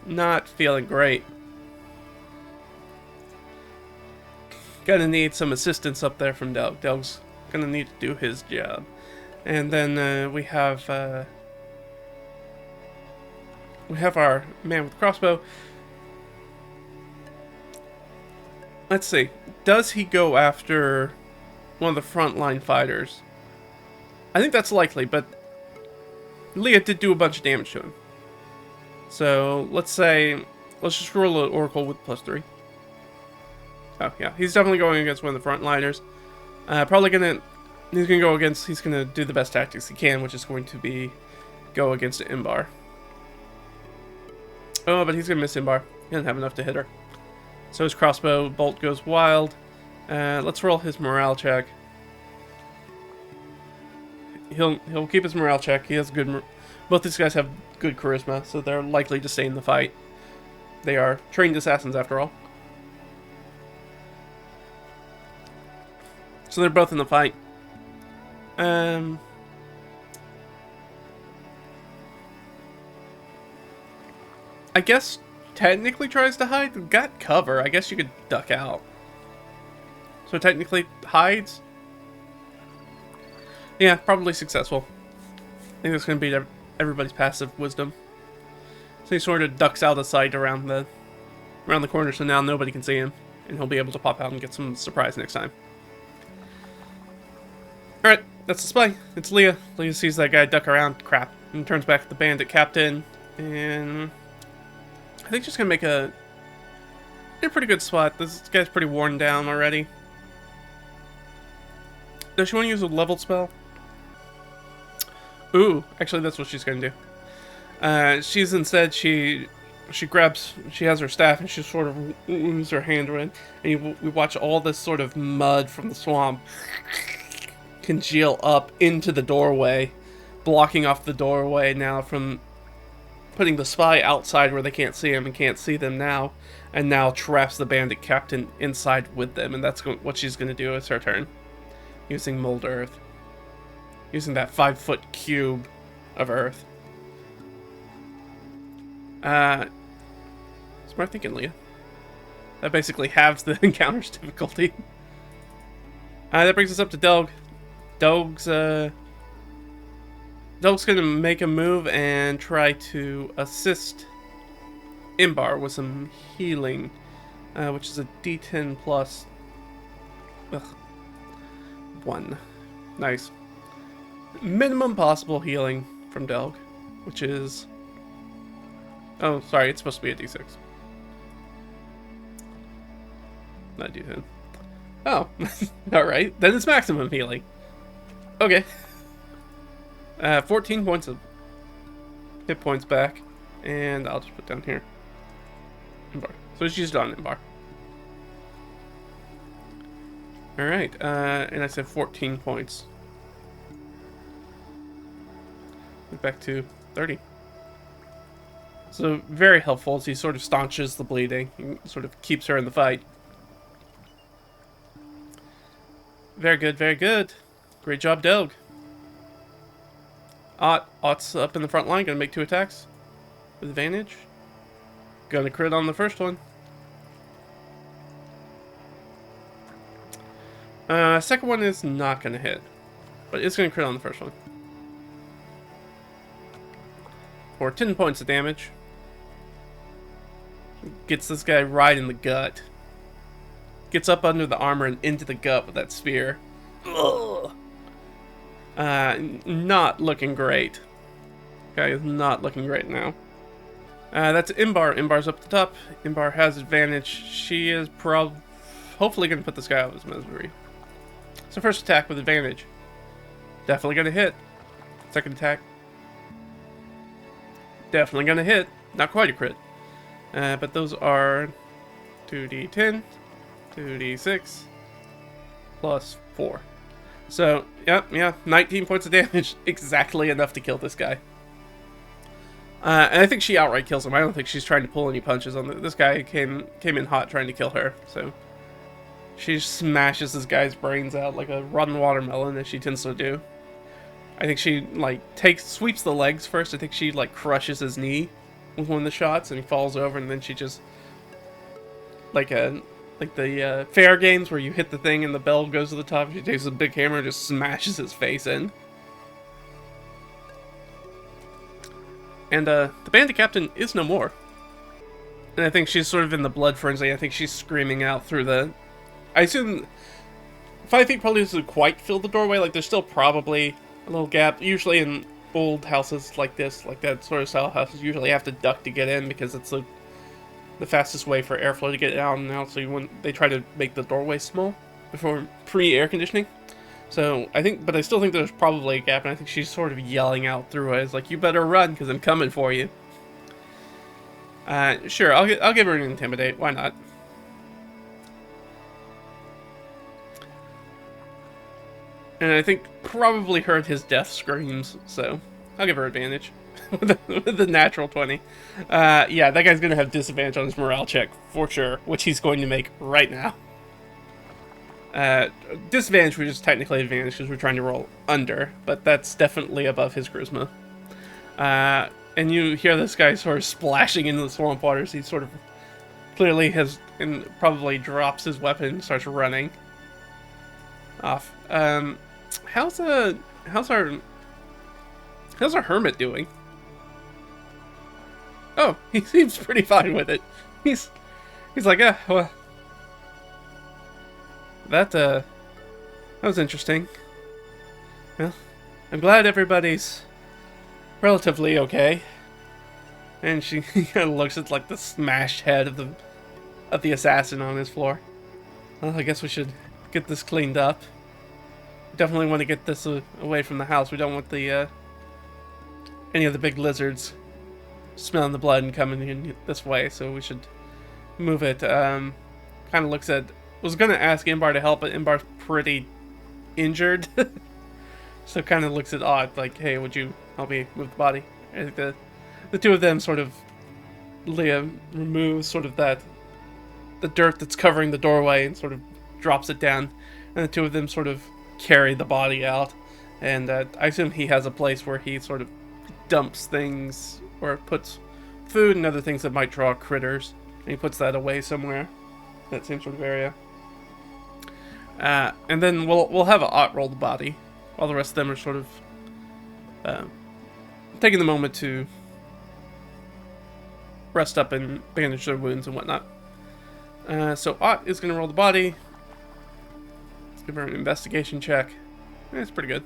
Not feeling great. Gonna need some assistance up there from Delg. Delg's gonna need to do his job. And then we have our man with the crossbow. Let's see. Does he go after one of the frontline fighters? I think that's likely, but Leah did do a bunch of damage to him. So let's just roll an Oracle with +3. Oh yeah, he's definitely going against one of the frontliners. He's gonna do the best tactics he can, which is going to be go against Imbar. Oh, but he's gonna miss Imbar. He doesn't have enough to hit her. So his crossbow bolt goes wild. Let's roll his morale check. He'll keep his morale check. He has good. Both these guys have good charisma, so they're likely to stay in the fight. They are trained assassins after all. So they're both in the fight. I guess technically tries to hide. Got cover. I guess you could duck out. So technically hides. Yeah, probably successful. I think that's going to beat everybody's passive wisdom. So he sort of ducks out of sight around the corner, so now nobody can see him, and he'll be able to pop out and get some surprise next time. Alright, that's the spy. It's Leah. Leah sees that guy duck around, crap, and turns back to the bandit captain, and I think she's going to make a pretty good spot. This guy's pretty worn down already. Does she want to use a leveled spell? Ooh, actually that's what she's going to do. She's instead, she has her staff and she sort of moves her hand around, and we watch all this sort of mud from the swamp congeal up into the doorway, blocking off the doorway now from putting the spy outside where they can't see him and can't see them now, and now traps the bandit captain inside with them, and that's what she's going to do. It's her turn. Using mold earth. Using that 5-foot cube of earth. Smart thinking, Leah. That basically halves the encounter's difficulty. That brings us up to Delg. Delg's gonna make a move and try to assist Imbar with some healing, which is a D10 plus 1. Nice. Minimum possible healing from Delg, which is... Oh, sorry, it's supposed to be a D6. Not D10. Oh, alright. Then it's maximum healing. Okay. 14 points of hit points back. And I'll just put down here. Imbar. So she's done, Imbar. Alright, and I said 14 points. Back to 30. So, very helpful as he sort of staunches the bleeding and sort of keeps her in the fight. Very good, very good. Great job, Delg. Ott's up in the front line, gonna make 2 attacks with advantage. Gonna crit on the first one. Second one is not gonna hit, but it's gonna crit on the first one. For 10 points of damage. Gets this guy right in the gut. Gets up under the armor and into the gut with that spear. Ugh. Not looking great. Guy is not looking great now. That's Imbar. Imbar's up the top. Imbar has advantage. She is hopefully going to put this guy out of his misery. So first attack with advantage. Definitely going to hit. Second attack. Definitely going to hit. Not quite a crit. But those are 2d10, 2d6, plus 4. So, yeah, 19 points of damage. Exactly enough to kill this guy. And I think she outright kills him. I don't think she's trying to pull any punches on this guy. Came in hot trying to kill her. So she smashes this guy's brains out like a rotten watermelon, as she tends to do. I think she like sweeps the legs first. I think she like crushes his knee with one of the shots, and he falls over. And then she just like the fair games where you hit the thing and the bell goes to the top. She takes a big hammer and just smashes his face in. And the bandit captain is no more. And I think she's sort of in the blood frenzy. I think she's screaming out through the... I assume 5 feet probably doesn't quite fill the doorway. Like, there's still probably a little gap. Usually in old houses like this, like that sort of style houses, usually have to duck to get in because it's the fastest way for airflow to get out and out. So when they try to make the doorway small before pre-air conditioning. So but I still think there's probably a gap, and I think she's sort of yelling out through it. It's like, you better run, because I'm coming for you. Sure, I'll give her an intimidate. Why not? And I think probably heard his death screams, so I'll give her advantage with the natural 20. Yeah, that guy's gonna have disadvantage on his morale check for sure, which he's going to make right now. Disadvantage, which is technically advantage because we're trying to roll under, but that's definitely above his charisma. And you hear this guy sort of splashing into the swamp waters. He sort of clearly has, and probably drops his weapon and starts running off. How's our hermit doing? Oh, he seems pretty fine with it. He's like, well, that was interesting. Well, I'm glad everybody's relatively okay. And she kind of looks at like the smashed head of the assassin on his floor. Well, I guess we should get this cleaned up. We definitely want to get this away from the house. We don't want the any of the big lizards smelling the blood and coming in this way. So we should move it. Kind of looks at. Was gonna ask Imbar to help, but Imbar's pretty injured. So kind of looks at Odd like, hey, would you help me move the body? I think the two of them sort of removes sort of the dirt that's covering the doorway and sort of drops it down, and the two of them sort of carry the body out. And I assume he has a place where he sort of dumps things or puts food and other things that might draw critters, and he puts that away somewhere, that same sort of area. And then we'll have Ott roll the body, while the rest of them are sort of taking the moment to rest up and bandage their wounds and whatnot. So Ott is going to roll the body. Let's give her an investigation check. It's pretty good.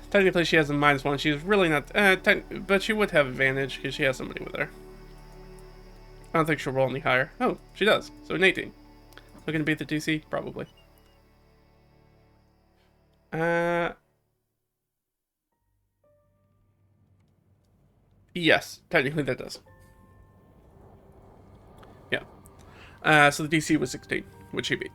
Technically she has a -1. She's really not... but she would have advantage because she has somebody with her. I don't think she'll roll any higher. Oh, she does. So an 18. Looking to beat the DC? Probably. Yes, technically that does. Yeah. So the DC was 16, which she beat.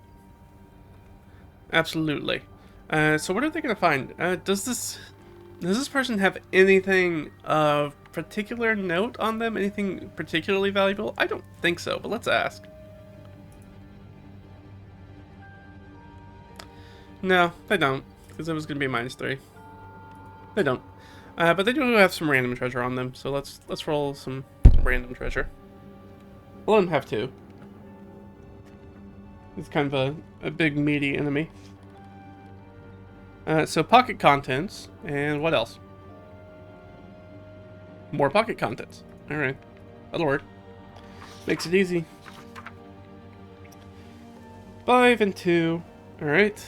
Absolutely. So what are they going to find? Does this person have anything of particular note on them? Anything particularly valuable? I don't think so, but let's ask. No, they don't, because it was going to be -3. They don't. But they do have some random treasure on them, so let's roll some random treasure. We'll let them have 2. It's kind of a big meaty enemy. So pocket contents, and what else? More pocket contents. Alright, that'll work. Makes it easy. 5 and 2. Alright.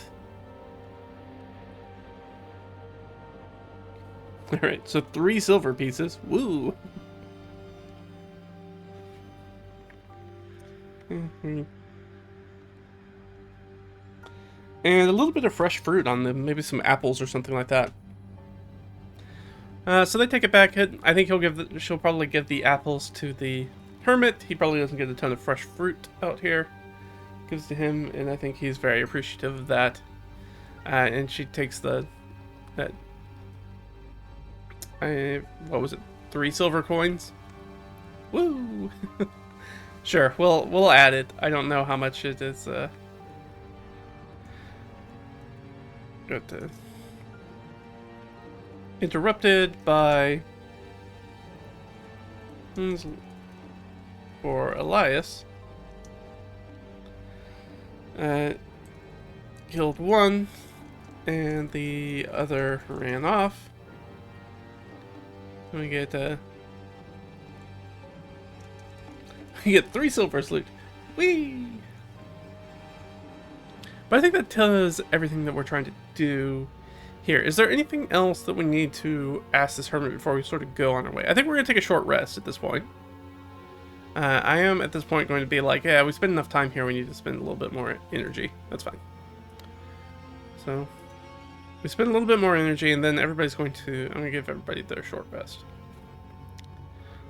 Alright, so 3 silver pieces. Woo! And a little bit of fresh fruit on them, maybe some apples or something like that. So they take it back. I think she'll probably give the apples to the hermit. He probably doesn't get a ton of fresh fruit out here. Gives to him, and I think he's very appreciative of that. And she takes that. What was it? 3 silver coins. Woo! Sure, we'll add it. I don't know how much it is. Interrupted by for Elias. Killed one, and the other ran off. We get we get 3 silver loot. Whee! But I think that tells everything that we're trying to do here. Is there anything else that we need to ask this hermit before we sort of go on our way? I think we're going to take a short rest at this point. I am at this point going to be like, yeah, we spent enough time here, we need to spend a little bit more energy. That's fine. So, we spend a little bit more energy, and then everybody's going to... I'm going to give everybody their short rest.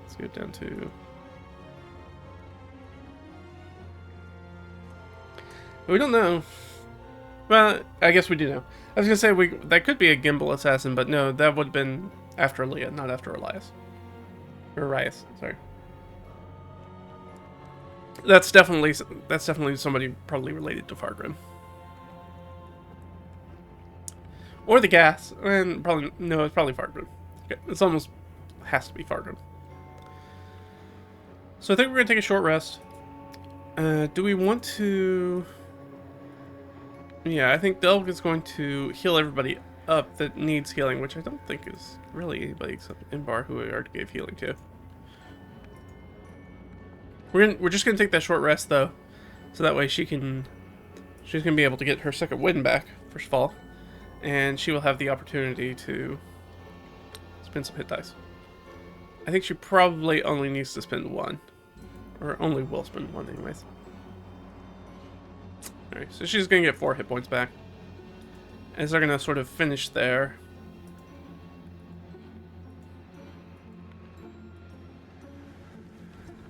Let's go down to... We don't know. Well, I guess we do know. I was going to say, that could be a gimbal assassin, but no, that would have been after Leah, not after Elias. Or Arias, sorry. That's definitely somebody probably related to Fargrim. Or the gas, and probably, no, it's probably Fargrim. Okay, it's almost, has to be Fargrim. So I think we're going to take a short rest. Do we want to... Yeah, I think Delg is going to heal everybody up that needs healing, which I don't think is really anybody except Imbar, who we already gave healing to. We're just gonna take that short rest though, so that way she's gonna be able to get her second wind back first of all, and she will have the opportunity to spend some hit dice. I think she probably only needs to spend 1, or only will spend 1 anyways. Alright, so she's going to get 4 hit points back. As they're going to sort of finish there.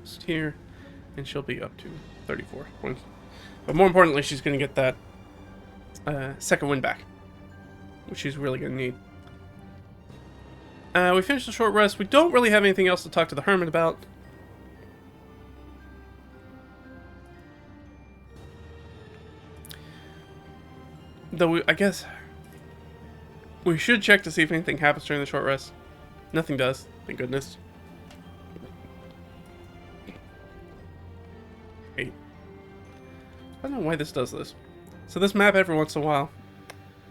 Just here. And she'll be up to 34 points. But more importantly, she's going to get that second win back. Which she's really going to need. We finished the short rest. We don't really have anything else to talk to the hermit about. Though, I guess, we should check to see if anything happens during the short rest. Nothing does, thank goodness. Hey. I don't know why this does this. So this map, every once in a while,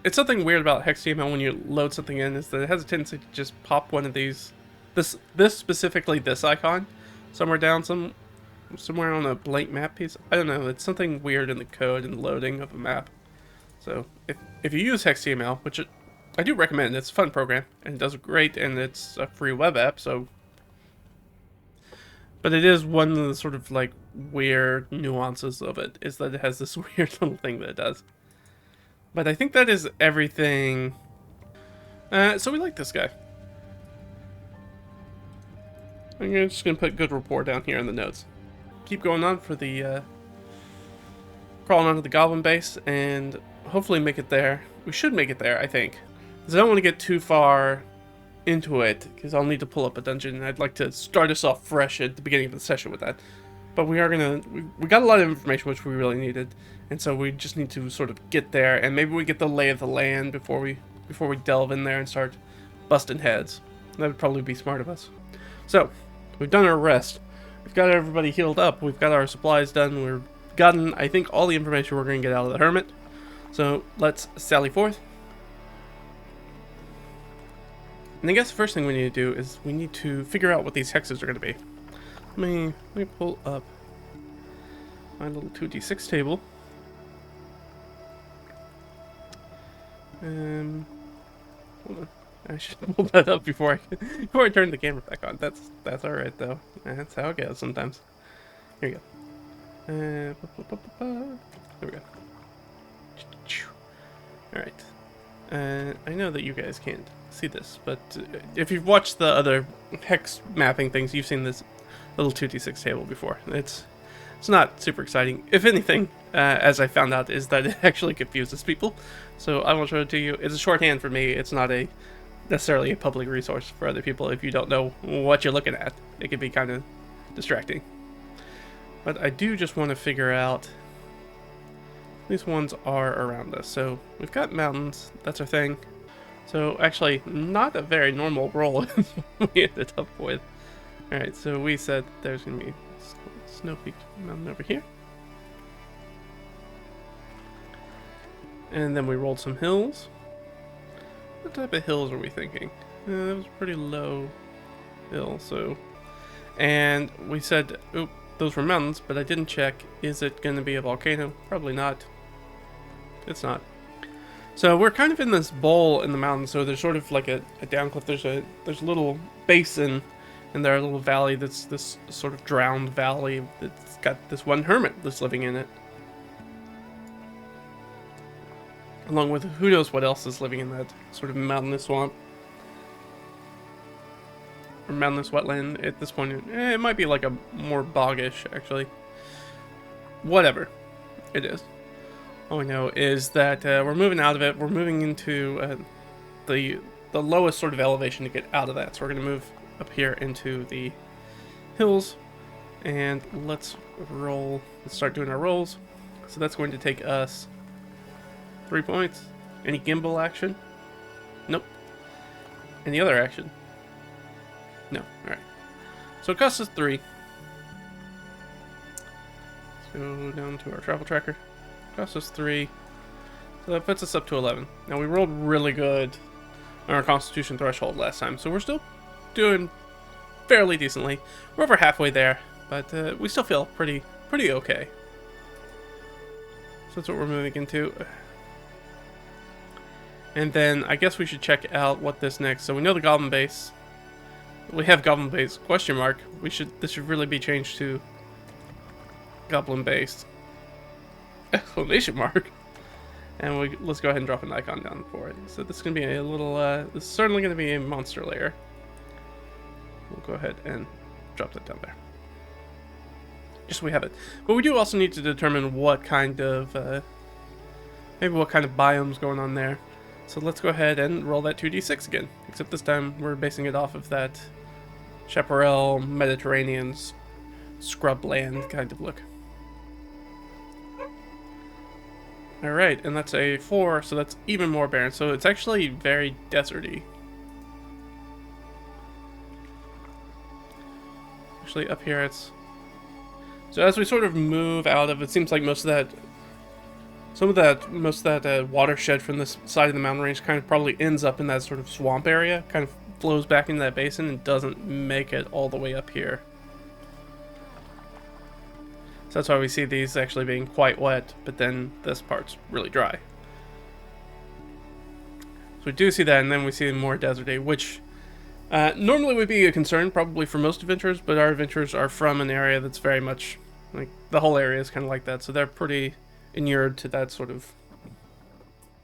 it's something weird about HexTML when you load something in, is that it has a tendency to just pop one of these, this specifically this icon, somewhere down, somewhere on a blank map piece. I don't know, it's something weird in the code and loading of a map. So, if you use HexTML, which I do recommend, it's a fun program, and it does great, and it's a free web app, so... But it is one of the sort of, like, weird nuances of it, is that it has this weird little thing that it does. But I think that is everything... so we like this guy. I'm just going to put good rapport down here in the notes. Keep going on for the... crawling onto the goblin base, and... hopefully make it there. We should make it there, I think. Because I don't want to get too far into it, because I'll need to pull up a dungeon, and I'd like to start us off fresh at the beginning of the session with that. But we are gonna... we got a lot of information which we really needed, and so we just need to sort of get there, and maybe we get the lay of the land before we delve in there and start busting heads. That would probably be smart of us. So, we've done our rest. We've got everybody healed up. We've got our supplies done. We've gotten, I think, all the information we're going to get out of the hermit. So, let's sally forth. And I guess the first thing we need to do is we need to figure out what these hexes are going to be. Let me pull up my little 2d6 table. Hold on. I should pull that up before I turn the camera back on. That's all right though. That's how it goes sometimes. Here we go. There we go. All right. I know that you guys can't see this, but if you've watched the other hex mapping things, you've seen this little 2d6 table before. It's not super exciting. If anything, as I found out, is that it actually confuses people. So I will show it to you. It's a shorthand for me. It's not necessarily a public resource for other people. If you don't know what you're looking at, it can be kind of distracting. But I do just want to figure out. These ones are around us. So we've got mountains. That's our thing. So actually, not a very normal roll we ended up with. Alright, so we said there's going to be Snow Peak Mountain over here. And then we rolled some hills. What type of hills are we thinking? That was a pretty low hill, so... And we said, oop, those were mountains, but I didn't check. Is it going to be a volcano? Probably not. It's not. So we're kind of in this bowl in the mountain, so there's sort of like a down cliff. There's a little basin, and there's a little valley that's this sort of drowned valley that's got this one hermit that's living in it. Along with who knows what else is living in that sort of mountainous swamp. Or mountainous wetland at this point. It might be like a more boggish, actually. Whatever it is. All we know is that we're moving out of it. We're moving into the lowest sort of elevation to get out of that. So we're going to move up here into the hills. And let's roll. Let's start doing our rolls. So that's going to take us 3 points. Any gimbal action? Nope. Any other action? No. Alright. So it costs us 3. Let's go down to our travel tracker. Costs us 3. So that puts us up to 11. Now we rolled really good on our constitution threshold last time, so we're still doing fairly decently. We're over halfway there, but we still feel pretty okay. So that's what we're moving into. And then I guess we should check out what this next. So we know the goblin base. We have goblin base question mark. This should really be changed to goblin base exclamation mark. And let's go ahead and drop an icon down for it. So this is gonna be a little this is certainly gonna be a monster layer. We'll go ahead and drop that down there. Just so we have it. But we do also need to determine what kind of maybe what kind of biome's going on there. So let's go ahead and roll that 2d6 again. Except this time we're basing it off of that chaparral, Mediterranean, scrubland kind of look. Alright, and that's a 4, so that's even more barren. So it's actually very deserty. Actually, up here it's... So as we sort of move out of it, seems like most of that watershed from this side of the mountain range kind of probably ends up in that sort of swamp area, kind of flows back into that basin and doesn't make it all the way up here. So that's why we see these actually being quite wet, but then this part's really dry. So we do see that, and then we see more deserty, which normally would be a concern probably for most adventurers, but our adventurers are from an area that's very much, like, the whole area is kind of like that, so they're pretty inured to that sort of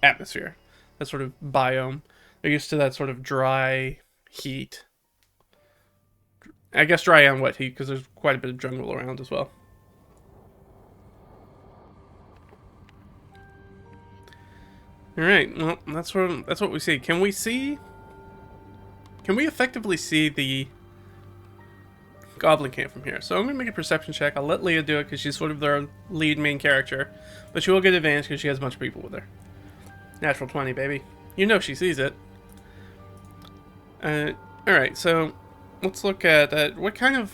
atmosphere, that sort of biome. They're used to that sort of dry heat. I guess dry and wet heat, because there's quite a bit of jungle around as well. Alright, well, that's what we see. Can we effectively see the goblin camp from here? So I'm going to make a perception check. I'll let Leah do it because she's sort of their lead main character. But she will get advantage because she has a bunch of people with her. Natural 20, baby. You know she sees it. Alright, so let's look at what kind of...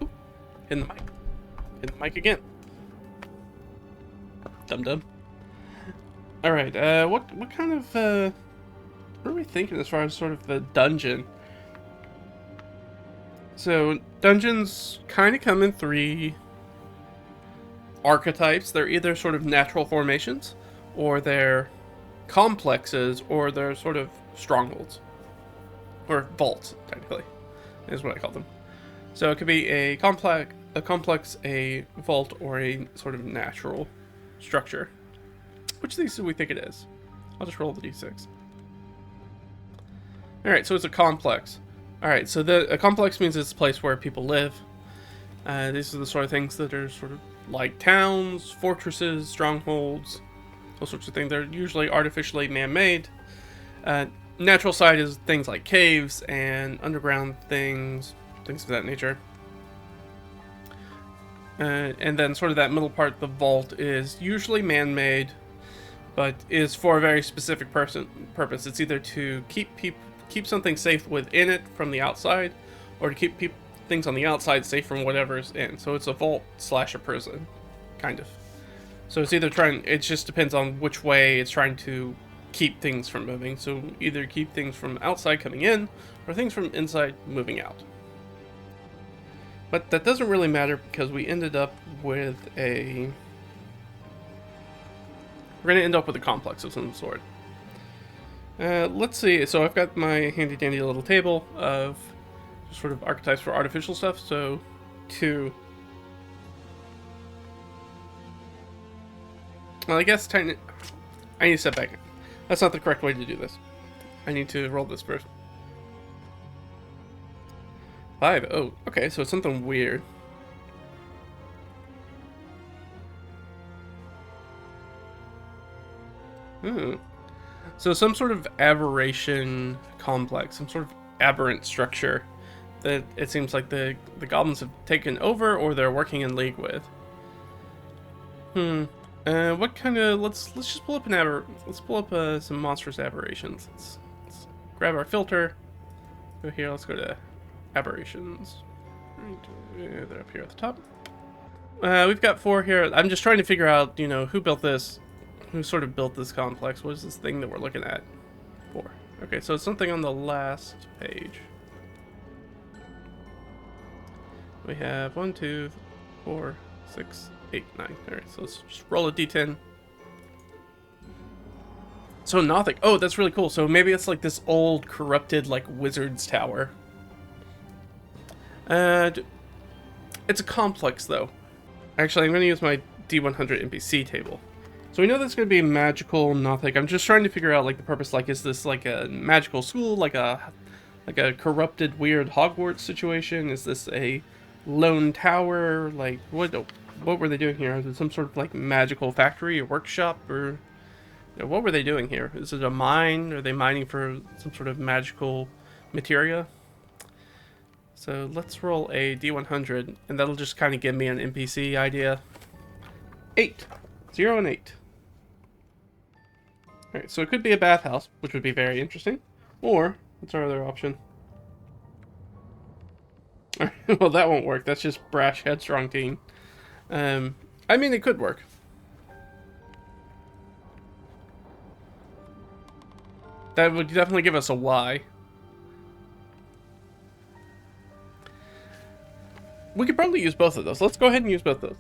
Ooh, hitting the mic. Hitting the mic again. Dum-dum. Alright, what kind of, what are we thinking as far as sort of the dungeon? So, dungeons kind of come in 3 archetypes. They're either sort of natural formations, or they're complexes, or they're sort of strongholds. Or vaults, technically, is what I call them. So it could be a complex, a vault, or a sort of natural structure. Which of these do we think it is? I'll just roll the d6. Alright, so it's a complex. Alright, so a complex means it's a place where people live. These are the sort of things that are sort of like towns, fortresses, strongholds, all sorts of things. They're usually artificially man-made. Natural side is things like caves and underground things of that nature. And then sort of that middle part, the vault, is usually man-made, but is for a very specific purpose. It's either to keep something safe within it from the outside, or to keep things on the outside safe from whatever's in. So it's a vault / a prison, kind of. So it's either it just depends on which way it's trying to keep things from moving. So either keep things from outside coming in, or things from inside moving out. But that doesn't really matter, because we ended up with we're going to end up with a complex of some sort. Let's see. So I've got my handy dandy little table of sort of archetypes for artificial stuff. So 2. Well, I guess I need to step back. That's not the correct way to do this. I need to roll this first. 5. Oh, okay. So it's something weird. So some sort of aberration complex, some sort of aberrant structure that it seems like the goblins have taken over, or they're working in league with. What kind of? Let's just pull up some monstrous aberrations. Let's grab our filter. Go here. Let's go to aberrations. Right, they're up here at the top. We've got 4 here. I'm just trying to figure out, who built this. Who sort of built this complex? What is this thing that we're looking at for? Okay, so it's something on the last page. We have 1, 2, 4, 6, 8, 9. Alright, so let's just roll a d10. So Nothic. Oh, that's really cool. So maybe it's like this old, corrupted, like, wizard's tower. It's a complex, though. Actually, I'm going to use my D100 NPC table. So we know that's going to be magical Nothic. I'm just trying to figure out, like, the purpose. Like, is this like a magical school, like a corrupted, weird Hogwarts situation? Is this a lone tower? Like, what were they doing here? Is it some sort of like magical factory or workshop, or what were they doing here? Is it a mine? Are they mining for some sort of magical materia? So let's roll a D100, and that'll just kind of give me an NPC idea. 8. 0 and 8. Alright, so it could be a bathhouse, which would be very interesting. Or, what's our other option? Well, that won't work. That's just brash, headstrong teen. I mean, it could work. That would definitely give us a Y. We could probably use both of those. Let's go ahead and use both of those.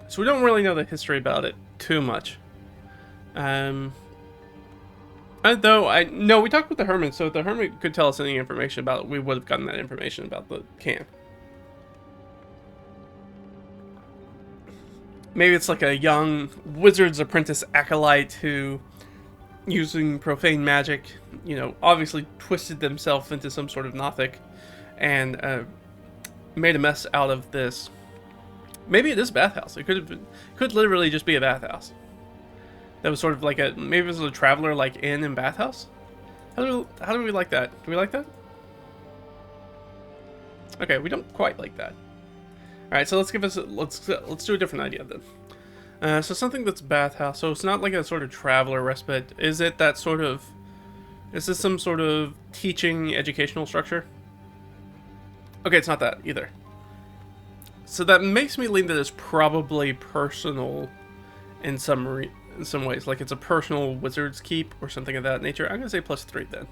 So we don't really know the history about it too much. No, we talked with the hermit, so if the hermit could tell us any information about it, we would have gotten that information about the camp. Maybe it's like a young wizard's apprentice acolyte who, using profane magic, obviously twisted themselves into some sort of Nothic and made a mess out of this. Maybe it is a bathhouse. It could literally just be a bathhouse. That was sort of like maybe it was a traveler like inn and bathhouse. How do we like that? Do we like that? Okay, we don't quite like that. All right, so let's do a different idea then. So something that's bathhouse. So it's not like a sort of traveler respite. Is it that sort of? Is this some sort of teaching educational structure? Okay, it's not that either. So that makes me lean that it's probably personal in some ways. Like it's a personal wizard's keep or something of that nature. I'm going to say +3 then.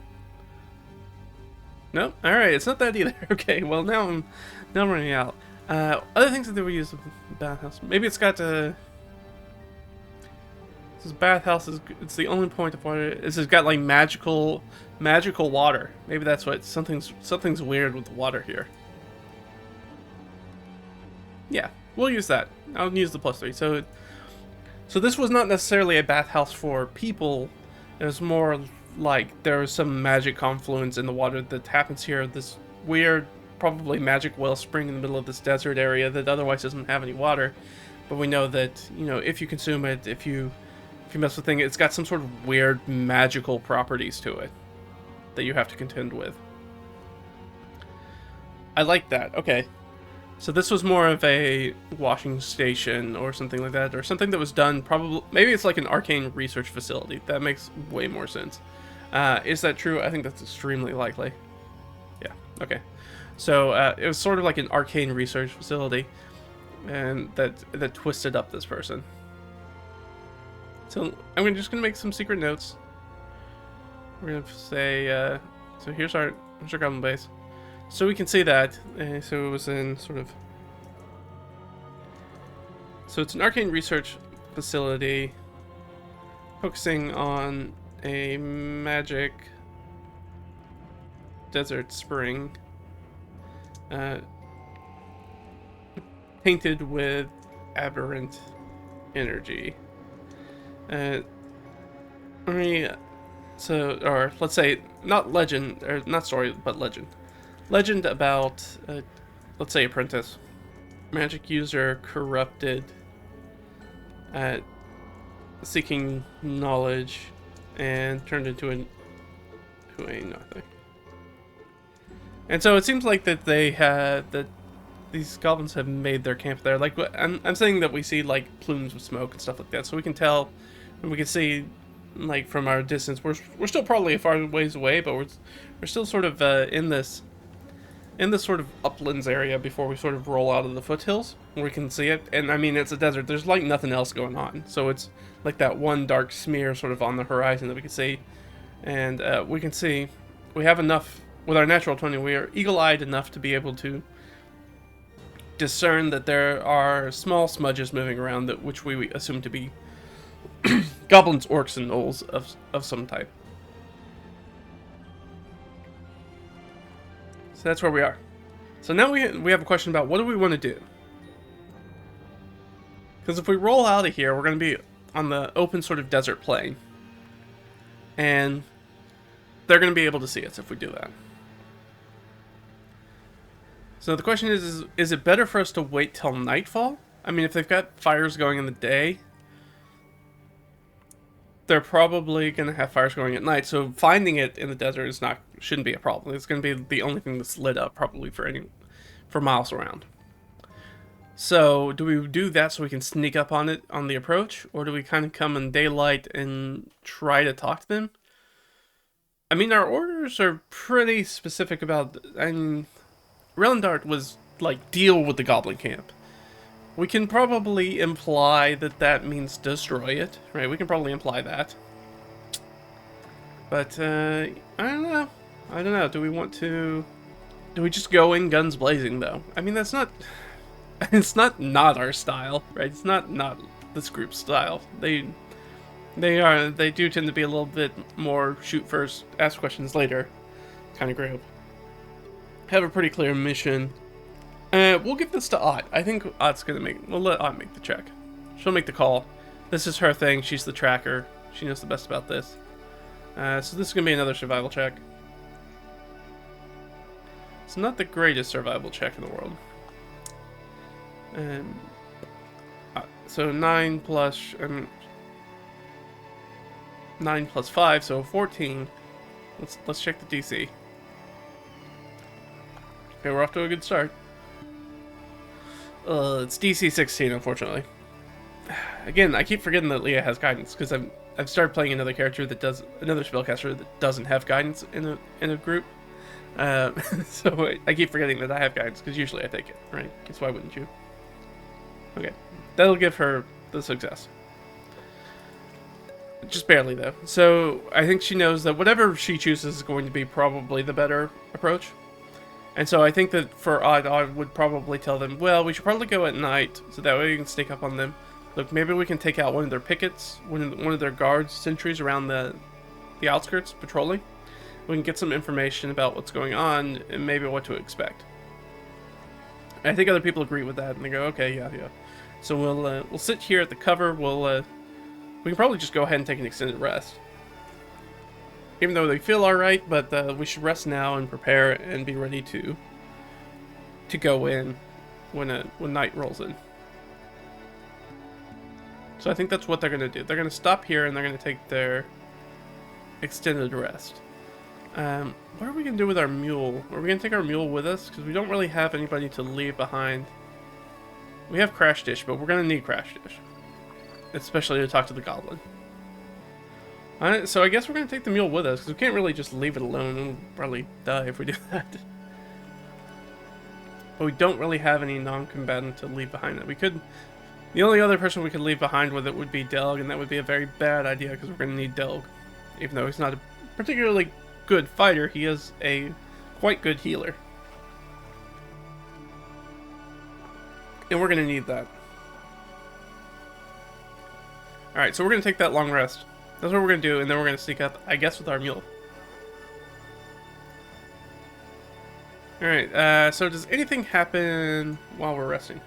No? Alright, it's not that either. Okay, well now I'm running out. Other things that we use in the bathhouse. Maybe it's got This bathhouse is, it's the only point of water. It's got like magical water. Maybe that's what, something's weird with the water here. Yeah, we'll use that. I'll use the +3. So this was not necessarily a bathhouse for people. It was more like there was some magic confluence in the water that happens here. This weird, probably magic wellspring in the middle of this desert area that otherwise doesn't have any water. But we know that, you know, if you consume it, if you mess with things, it's got some sort of weird magical properties to it that you have to contend with. I like that. Okay. So this was more of a washing station or something like that, or something that was done probably, maybe it's like an arcane research facility. That makes way more sense. Is that true? I think that's extremely likely. Yeah, okay. So it was sort of like an arcane research facility, and that twisted up this person. So I'm just gonna make some secret notes. We're gonna say, so here's our goblin base. So we can see that, so it was in sort of, so it's an arcane research facility focusing on a magic desert spring painted with aberrant energy. Or let's say, not legend, or not story, but legend. Legend about, let's say, apprentice. Magic user corrupted at seeking knowledge and turned into a nothing. And so it seems like that these goblins have made their camp there. Like, I'm saying that we see like plumes of smoke and stuff like that, so we can tell, and we can see, like, from our distance, we're still probably a far ways away, but we're still sort of in this sort of uplands area before we sort of roll out of the foothills, where we can see it. And I mean, it's a desert. There's like nothing else going on. So it's like that one dark smear sort of on the horizon that we can see. And we can see, we have enough, with our natural 20, we are eagle-eyed enough to be able to discern that there are small smudges moving around, which we assume to be goblins, orcs, and gnolls of some type. So that's where we are. So now we have a question about what do we want to do? Because if we roll out of here, we're going to be on the open sort of desert plain. And they're going to be able to see us if we do that. So the question is it better for us to wait till nightfall? I mean, if they've got fires going in the day, they're probably going to have fires going at night, so finding it in the desert shouldn't be a problem. It's going to be the only thing that's lit up probably for miles around. So do we do that so we can sneak up on it on the approach, or do we kind of come in daylight and try to talk to them? I mean, our orders are pretty specific about, I mean, Relendart was like, deal with the goblin camp. We can probably imply that means destroy it, right? We can probably imply that. But, I don't know. Do we just go in guns blazing, though? I mean, that's not, it's not our style, right? It's not this group's style. They do tend to be a little bit more shoot first, ask questions later kind of group. Have a pretty clear mission. We'll give this to Ott. I think Ott's we'll let Ott make the check. She'll make the call. This is her thing. She's the tracker. She knows the best about this. So this is going to be another survival check. It's not the greatest survival check in the world. So 9 plus 5, so 14. Let's check the DC. Okay, we're off to a good start. It's DC 16, unfortunately. Again, I keep forgetting that Leah has guidance, because I've started playing another character that another spellcaster that doesn't have guidance in a group. So I keep forgetting that I have guidance, because usually I take it, right? Because why wouldn't you? Okay, that'll give her the success. Just barely, though. So I think she knows that whatever she chooses is going to be probably the better approach. And so I think that for Odd, I would probably tell them, well, we should probably go at night, so that way we can sneak up on them. look, maybe we can take out one of their pickets, one of their guards, sentries around the outskirts patrolling. We can get some information about what's going on and maybe what to expect. And I think other people agree with that, and they go, okay, yeah. So we'll sit here at the cover. We can probably just go ahead and take an extended rest, even though they feel all right. But we should rest now and prepare and be ready to go in when night rolls in. So I think that's what they're gonna do. They're gonna stop here and they're gonna take their extended rest. What are we gonna do with our mule? Are we gonna take our mule with us? Because we don't really have anybody to leave behind. We have Krashtish, but we're gonna need Krashtish, especially to talk to the goblin. Alright, so I guess we're gonna take the mule with us, because we can't really just leave it alone. We'll probably die if we do that. But we don't really have any non-combatant to leave behind it. We could... The only other person we could leave behind with it would be Delg, and that would be a very bad idea, because we're gonna need Delg. Even though he's not a particularly good fighter, he is a quite good healer. And we're gonna need that. Alright, so we're gonna take that long rest. That's what we're gonna do, and then we're gonna sneak up, I guess, with our mule. Alright, so does anything happen while we're resting?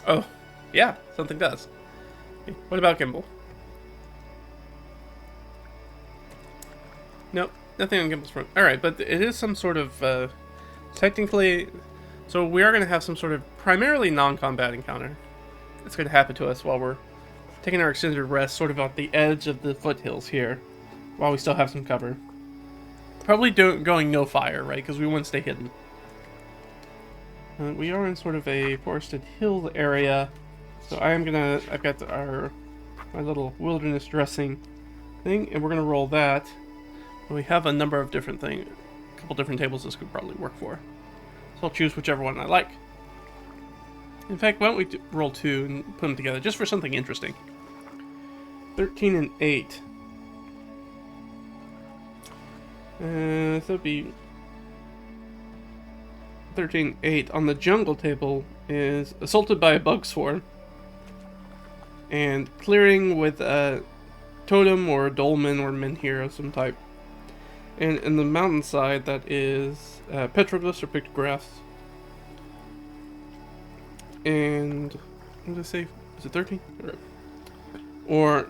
Oh, yeah, something does. What about Gimbal? Nope, nothing on Gimbal's front. Alright, but it is some sort of, technically... So we are going to have some sort of primarily non-combat encounter. It's going to happen to us while we're taking our extended rest, sort of at the edge of the foothills here, while we still have some cover. Probably going no fire, right? Because we want to stay hidden. We are in sort of a forested hill area, so I've got my little wilderness dressing thing, and we're going to roll that. We have a number of different things, a couple different tables this could probably work for. So I'll choose whichever one I like. In fact, why don't we roll 2 and put them together, just for something interesting. 13 and 8. So it'd be 13, 8. On the jungle table is assaulted by a bug swarm. And clearing with a totem or a dolmen or menhir of some type. And in the mountainside, that is petroglyphs or pictographs. And what did I say? Is it 13? Or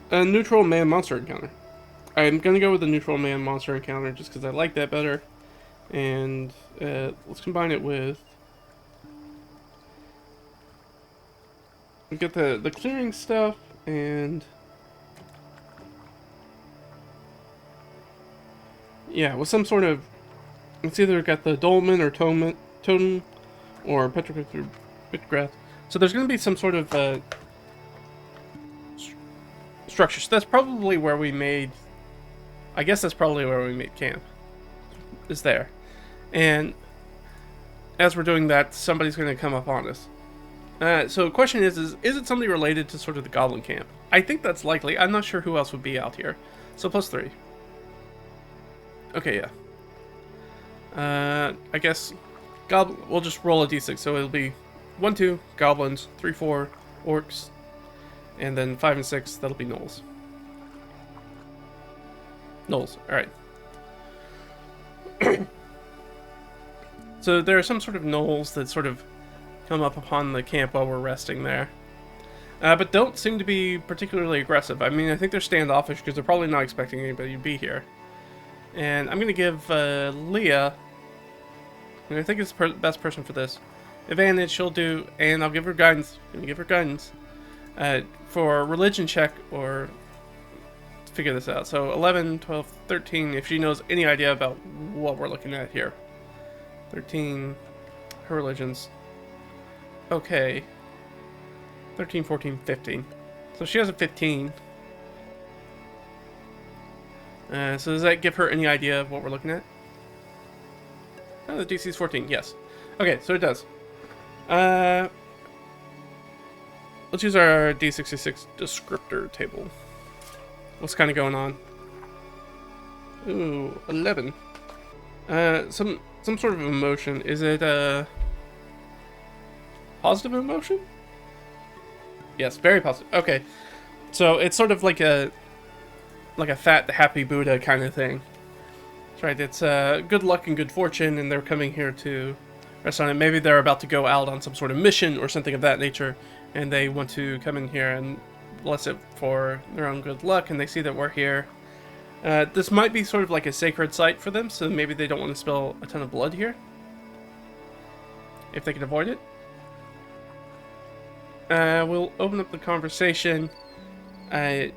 a neutral man-monster encounter. I'm going to go with the neutral man-monster encounter just because I like that better. And let's combine it with... We get the clearing stuff and... Yeah, with some sort of... It's either got the dolmen or totem or petroglyph or pictograph. So there's going to be some sort of structure. So that's probably where we made... I guess that's probably where we made camp. Is there. And as we're doing that, somebody's going to come up on us. So the question is it somebody related to sort of the goblin camp? I think that's likely. I'm not sure who else would be out here. So +3. Okay, yeah. I guess we'll just roll a d6. So it'll be 1, 2 goblins, 3, 4 orcs, and then 5 and 6. That'll be gnolls. Gnolls. All right. So there are some sort of gnolls that sort of come up upon the camp while we're resting there, but don't seem to be particularly aggressive. I mean, I think they're standoffish because they're probably not expecting anybody to be here. And I'm going to give Leah, and I think it's the best person for this, advantage. She'll do, and I'll give her guidance. I'm going to give her guidance for religion check or to figure this out. So 11, 12, 13, if she knows any idea about what we're looking at here. 13, her religions. Okay. 13, 14, 15. So she has a 15. So does that give her any idea of what we're looking at? Oh, the DC is 14, yes. Okay, so it does. Let's use our D66 descriptor table. What's kind of going on? Ooh, 11. Some sort of emotion. Is it a positive emotion? Yes, very positive. Okay, so it's sort of like a fat, happy Buddha kind of thing. That's right. It's good luck and good fortune, and they're coming here to rest on it. Maybe they're about to go out on some sort of mission or something of that nature, and they want to come in here and bless it for their own good luck, and they see that we're here. This might be sort of like a sacred site for them, so maybe they don't want to spill a ton of blood here, if they can avoid it. We'll open up the conversation. Does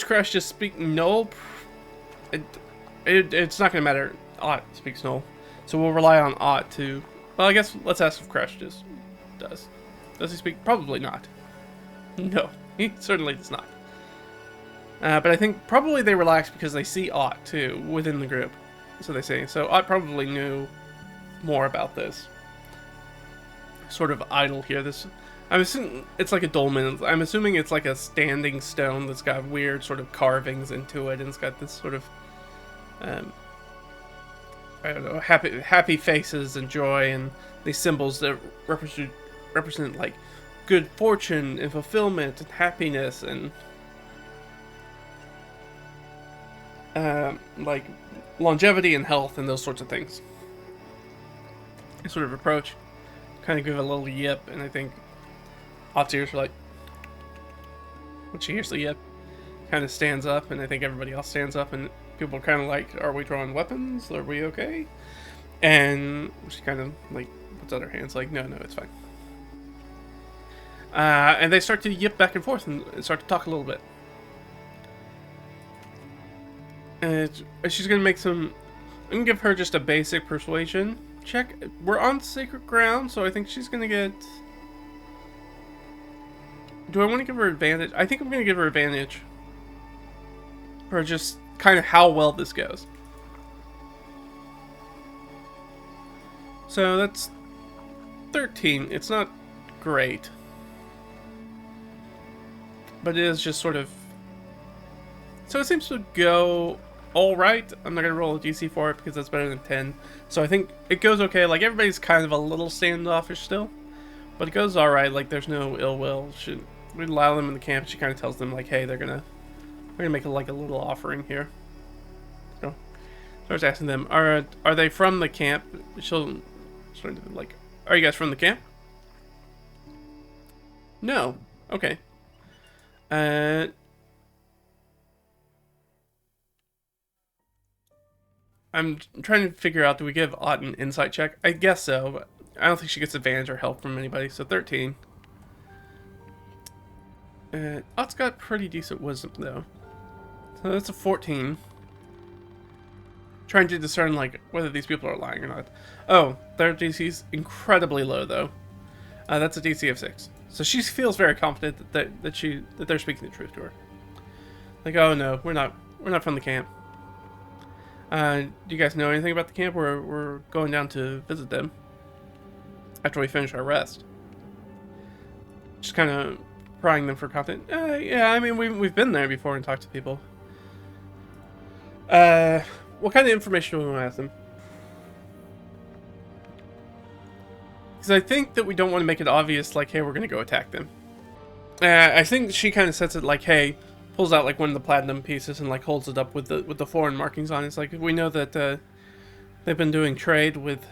Krashtish speak Null? It's not going to matter. Ott speaks Null. So we'll rely on Ott to... Well, I guess let's ask if Krashtish does. Does he speak? Probably not. No, he certainly does not. But I think probably they relax because they see Ott, too, within the group. So they say. So Ott probably knew more about this. Sort of idol here. I'm assuming it's like a dolmen. I'm assuming it's like a standing stone that's got weird sort of carvings into it, and it's got this sort of I don't know, happy faces and joy, and these symbols that represent like good fortune and fulfillment and happiness, and like longevity and health and those sorts of things. I sort of approach, kind of give a little yip, and I think Ott's ears are like, when she hears the yip, kind of stands up, and I think everybody else stands up, and people are kind of like, are we drawing weapons? Are we okay? And she kind of like puts out her hands like, no, it's fine. And they start to yip back and forth and start to talk a little bit. And she's going to make some... I'm going to give her just a basic persuasion check. We're on sacred ground, so I think she's going to get... Do I want to give her advantage? I think I'm going to give her advantage. Or just kind of how well this goes. So that's 13. It's not great. But it is just sort of... So it seems to go alright. I'm not going to roll a DC for it because that's better than 10. So I think it goes okay. Like, everybody's kind of a little standoffish still. But it goes alright. Like, there's no ill will. We allow them in the camp. She kind of tells them, like, hey, we're gonna make like a little offering here. So I was asking them, are they from the camp? She'll sort of like, are you guys from the camp? No. Okay. I'm trying to figure out, do we give Ott an insight check? I guess so, but I don't think she gets advantage or help from anybody, so 13. Ott's got pretty decent wisdom, though. So that's a 14. Trying to discern, like, whether these people are lying or not. Oh, their DC's incredibly low, though. That's a DC of 6. So she feels very confident that they're speaking the truth to her. Like, oh no, we're not from the camp. Do you guys know anything about the camp? We're going down to visit them after we finish our rest. Just kind of prying them for confidence. Yeah, I mean, we've been there before and talked to people. What kind of information do we want to ask them? Because I think that we don't want to make it obvious, like, hey, we're going to go attack them. I think she kind of sets it like, hey, pulls out like one of the platinum pieces and like holds it up with the foreign markings on it. It's like, we know that they've been doing trade with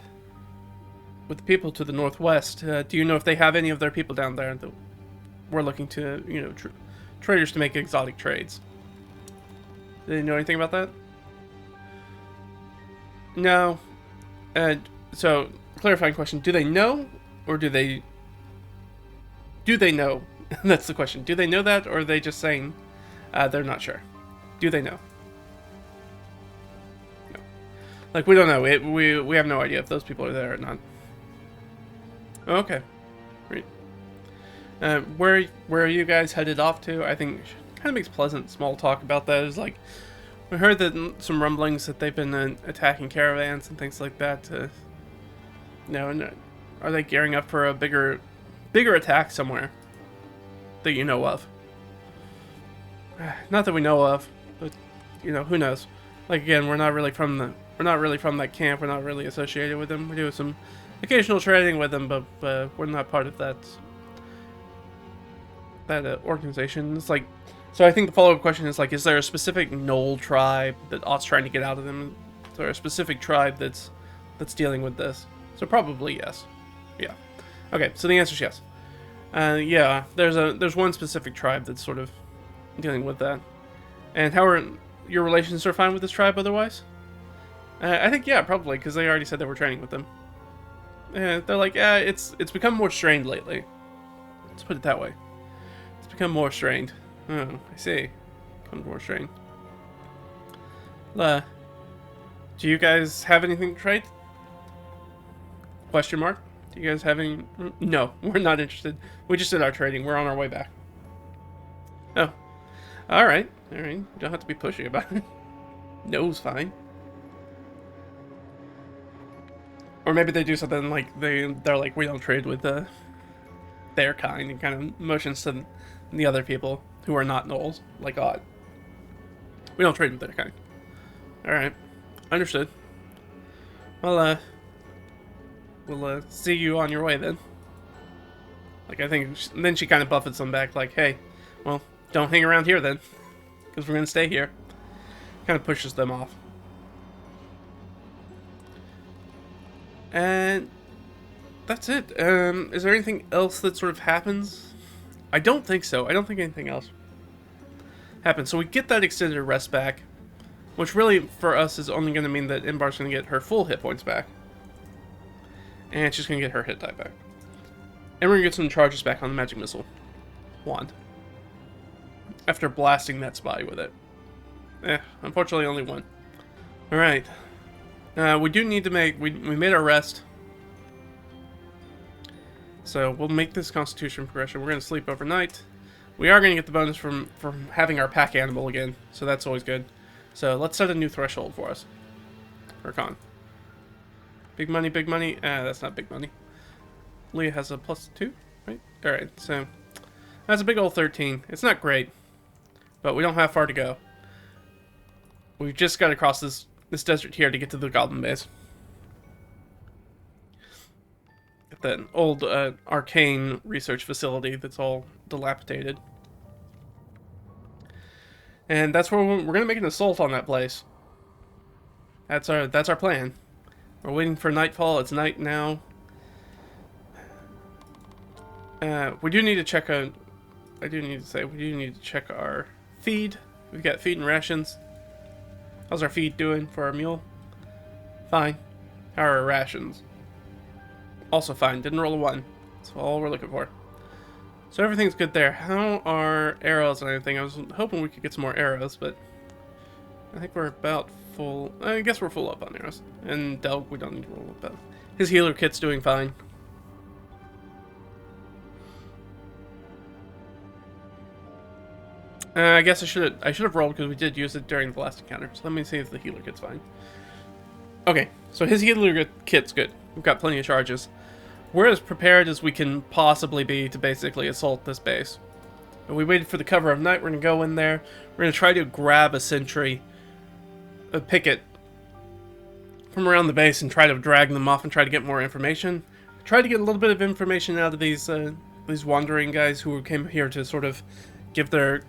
the people to the northwest. Do you know if they have any of their people down there that we're looking to, you know, traders to make exotic trades? Do they know anything about that? No. So, clarifying question. Do they know? Or do they know? That's the question. Do they know that? Or are they just saying they're not sure? Do they know? No. Like, we don't know. We have no idea if those people are there or not. Okay. Great. Where are you guys headed off to? I think kind of makes pleasant small talk about that. Is like, we heard that some rumblings that they've been attacking caravans and things like that. No, are they gearing up for a bigger attack somewhere that you know of? Not that we know of, but you know, who knows? Like, again, we're not really from that camp. We're not really associated with them. We do some occasional trading with them, but we're not part of that organization. It's like, so I think the follow-up question is like, is there a specific Knoll tribe that Ott's trying to get out of them? Is there a specific tribe that's dealing with this? So probably yes. Yeah. Okay, so the answer is yes. Yeah, there's one specific tribe that's sort of dealing with that. And how are your relations are fine with this tribe otherwise? I think yeah, probably, because they already said they were training with them. They're like, yeah, it's become more strained lately. Let's put it that way. It's become more strained. Oh, I see. Become more strained. Do you guys have anything to trade? Question mark. Do you guys have any? No, we're not interested. We just did our trading. We're on our way back. Oh. Alright. Alright. You don't have to be pushy about it. No's fine. Or maybe they do something like they're like, we don't trade with their kind, and kind of motions to the other people who are not gnolls, like Odd. We don't trade with their kind. Alright. Understood. Well, we'll see you on your way then. Like, I think, then she kind of buffets them back, like, hey, well, don't hang around here then, because we're going to stay here. Kind of pushes them off. And that's it. Is there anything else that sort of happens? I don't think so. I don't think anything else happens. So we get that extended rest back, which really, for us, is only going to mean that Imbar's going to get her full hit points back. And she's going to get her hit die back. And we're going to get some charges back on the magic missile wand. After blasting that spy with it. Unfortunately only one. Alright. We do need to make... We made our rest. So we'll make this constitution progression. We're going to sleep overnight. We are going to get the bonus from having our pack animal again. So that's always good. So let's set a new threshold for us. For con. Big money, big money. That's not big money. Leah has a +2, right? Alright, so that's a big old 13. It's not great, but we don't have far to go. We've just got to cross this desert here to get to the goblin base. At that old arcane research facility that's all dilapidated. And that's where we're going to make an assault on that place. That's our plan. We're waiting for nightfall. It's night now. We do need to check I do need to say, we do need to check our feed. We've got feed and rations. How's our feed doing for our mule? Fine. How are our rations? Also fine. Didn't roll a 1. That's all we're looking for. So everything's good there. How are arrows and everything? I was hoping we could get some more arrows, but I think we're about full. I guess we're full up on arrows. And Delg, we don't need to roll up that. His healer kit's doing fine. I guess I should have rolled because we did use it during the last encounter. So let me see if the healer kit's fine. Okay, so his healer kit's good. We've got plenty of charges. We're as prepared as we can possibly be to basically assault this base. But we waited for the cover of night. We're going to go in there. We're going to try to grab a sentry, a picket, from around the base and try to drag them off and try to get more information. Try to get a little bit of information out of these wandering guys who came here to sort of give their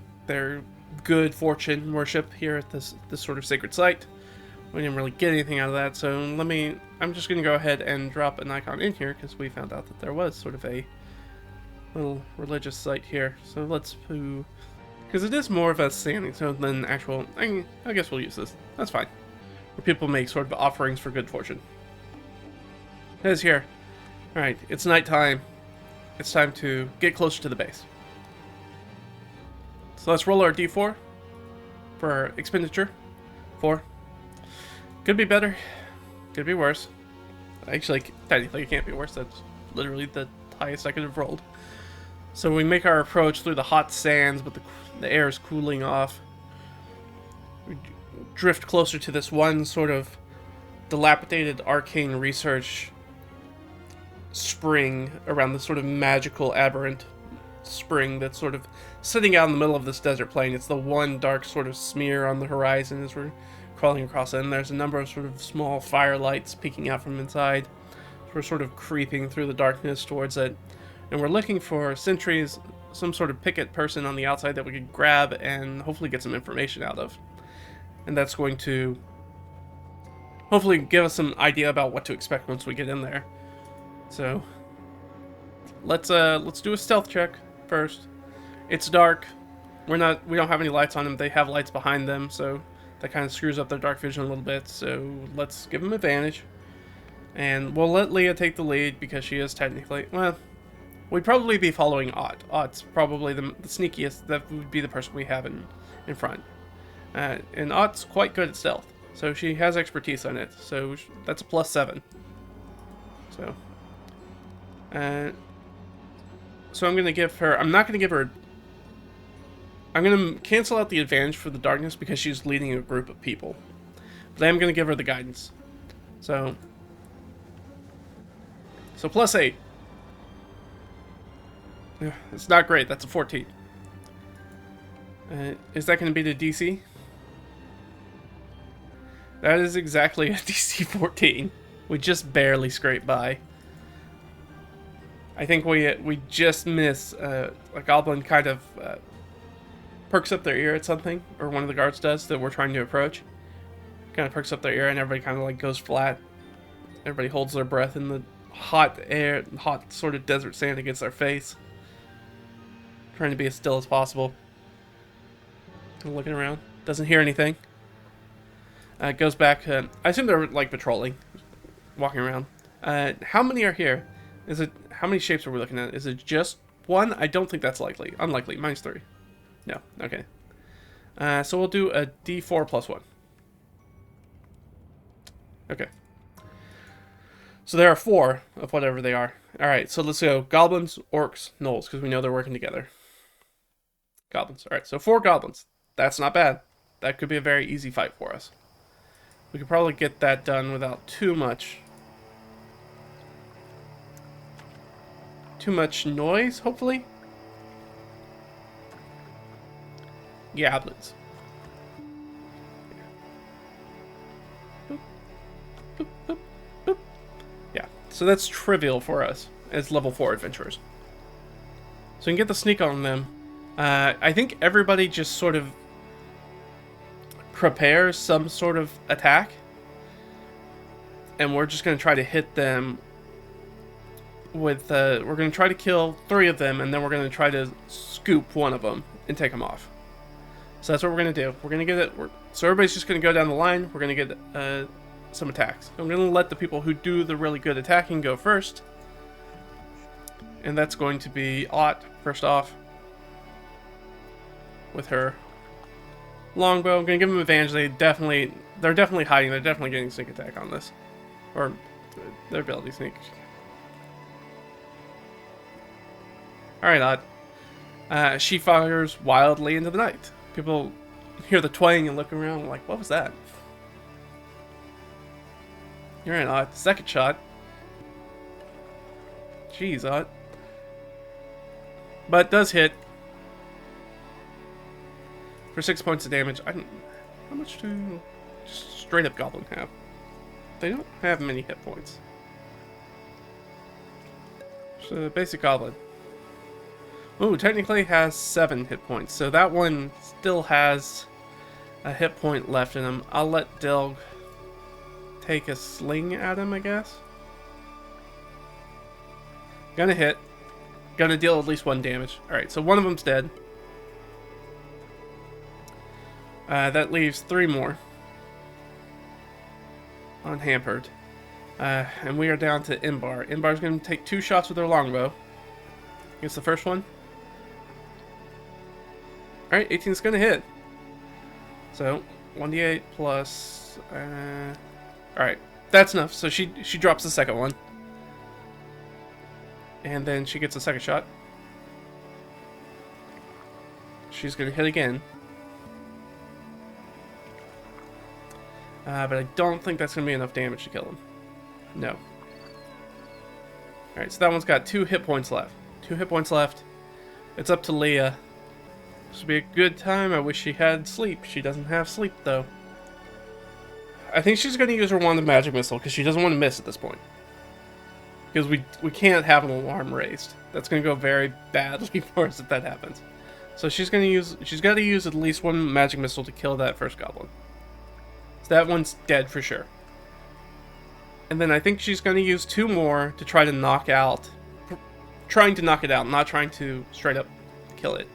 good fortune worship here at this sort of sacred site. We didn't really get anything out of that, so I'm just going to go ahead and drop an icon in here because we found out that there was sort of a little religious site here. So let's because it is more of a standing stone than actual. I guess we'll use this. That's fine. Where people make sort of offerings for good fortune. It is here. Alright, it's nighttime. It's time to get closer to the base. So let's roll our d4 for our expenditure. 4. Could be better. Could be worse. Actually, technically it can't be worse. That's literally the highest I could have rolled. So we make our approach through the hot sands, but the air is cooling off. We drift closer to this one sort of dilapidated arcane research spring around this sort of magical aberrant spring that's sort of sitting out in the middle of this desert plain. It's the one dark sort of smear on the horizon as we're crawling across it, and there's a number of sort of small firelights peeking out from inside. So we're sort of creeping through the darkness towards it, and we're looking for sentries some sort of picket person on the outside that we could grab and hopefully get some information out of. And that's going to hopefully give us some idea about what to expect once we get in there. So let's do a stealth check first. It's dark. We don't have any lights on them. They have lights behind them, so that kind of screws up their dark vision a little bit. So let's give them advantage. And we'll let Leah take the lead because she is technically, well, we'd probably be following Ott. Ott's probably the sneakiest. That would be the person we have in front. And Ott's quite good at stealth, so she has expertise on it. So that's a +7. So, so I'm gonna give her. I'm not gonna give her. I'm gonna cancel out the advantage for the darkness because she's leading a group of people. But I am gonna give her the guidance. So +8. It's not great. That's a 14. Is that going to be the DC? That is exactly a DC 14. We just barely scraped by. I think we just miss. A goblin kind of perks up their ear at something, or one of the guards does that we're trying to approach. Kind of perks up their ear, and everybody kind of like goes flat. Everybody holds their breath in the hot air, hot sort of desert sand against their face. Trying to be as still as possible. Looking around. Doesn't hear anything. Goes back. I assume they're like patrolling. Walking around. How many are here? How many shapes are we looking at? Is it just one? I don't think that's likely. Unlikely. -3. No. Okay. So we'll do a D4 +1. Okay. So there are 4 of whatever they are. Alright, so let's go goblins, orcs, gnolls, because we know they're working together. Goblins. Alright, so 4 goblins. That's not bad. That could be a very easy fight for us. We could probably get that done without too much noise, hopefully. Goblins. So that's trivial for us as level 4 adventurers. So we can get the sneak on them. I think everybody just sort of prepares some sort of attack. And we're just going to try to hit them with... we're going to try to kill 3 of them, and then we're going to try to scoop one of them and take them off. So that's what we're going to do. We're going to get it... So everybody's just going to go down the line. We're going to get... some attacks. I'm going to let the people who do the really good attacking go first. And that's going to be Ott, first off. With her longbow. I'm going to give them advantage. They're definitely hiding. They're definitely getting sneak attack on this. Or their ability sneak. Alright, Ott. She fires wildly into the night. People hear the twang and look around like, what was that? You're in, Ott. Second shot. Jeez, Ott. But it does hit. For 6 points of damage. How much do just straight up goblin have? They don't have many hit points. So basic goblin. Ooh, technically has 7 hit points. So that one still has a hit point left in him. I'll let Delg take a sling at him, I guess. Gonna hit. Gonna deal at least 1 damage. Alright, so one of them's dead. That leaves 3 more. Unhampered. And we are down to Imbar. Imbar's gonna take 2 shots with her longbow. Against the first one. Alright, 18's gonna hit. So, 1d8 plus... Alright, that's enough. So she drops the second one. And then she gets a second shot. She's going to hit again. But I don't think that's going to be enough damage to kill him. No. Alright, so that one's got 2 hit points left. 2 hit points left. It's up to Leah. This would be a good time. I wish she had sleep. She doesn't have sleep, though. I think she's going to use her wand of magic missile because she doesn't want to miss at this point. Because we can't have an alarm raised. That's going to go very badly for us if that happens. So she's got to use at least one magic missile to kill that first goblin. So that one's dead for sure. And then I think she's going to use 2 more to try to knock out, trying to knock it out, not trying to straight up kill it.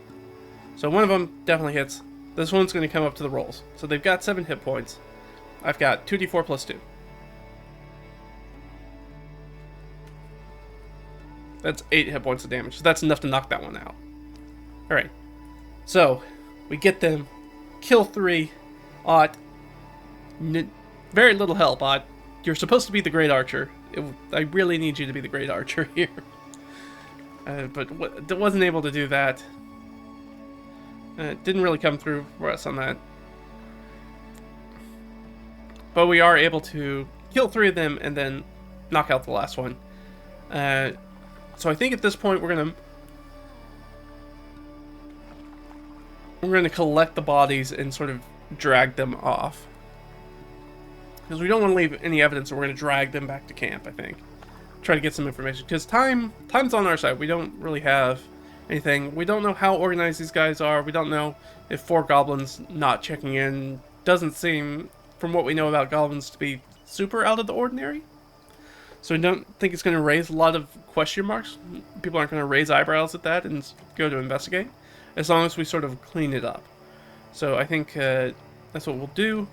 So one of them definitely hits. This one's going to come up to the rolls. So they've got 7 hit points. I've got 2d4 plus 2. That's 8 hit points of damage. So that's enough to knock that one out. Alright. So, we get them. Kill 3. Ott. Very little help, Ott. You're supposed to be the great archer. I really need you to be the great archer here. But wasn't able to do that. Didn't really come through for us on that. But we are able to kill 3 of them and then knock out the last one. So I think at this point we're gonna collect the bodies and sort of drag them off. Because we don't want to leave any evidence, so we're gonna drag them back to camp, I think. Try to get some information. Because time's on our side. We don't really have anything. We don't know how organized these guys are. We don't know if 4 goblins not checking in doesn't seem, from what we know about goblins, to be super out of the ordinary. So I don't think it's going to raise a lot of question marks. People aren't going to raise eyebrows at that and go to investigate, as long as we sort of clean it up. So I think that's what we'll do.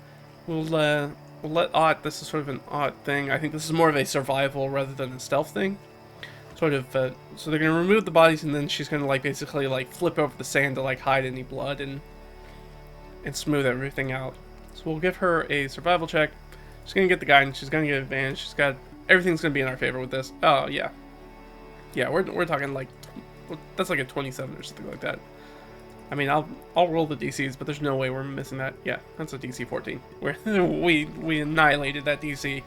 We'll let Ott, this is sort of an Ott thing. I think this is more of a survival rather than a stealth thing. Sort of, so they're going to remove the bodies, and then she's going to, like, basically, like, flip over the sand to, like, hide any blood and smooth everything out. So we'll give her a survival check. She's going to get the guidance. She's going to get advantage. She's got, everything's going to be in our favor with this. Oh, yeah. Yeah, we're talking, like, that's like a 27 or something like that. I mean, I'll roll the DCs, but there's no way we're missing that. Yeah, that's a DC 14. We annihilated that DC.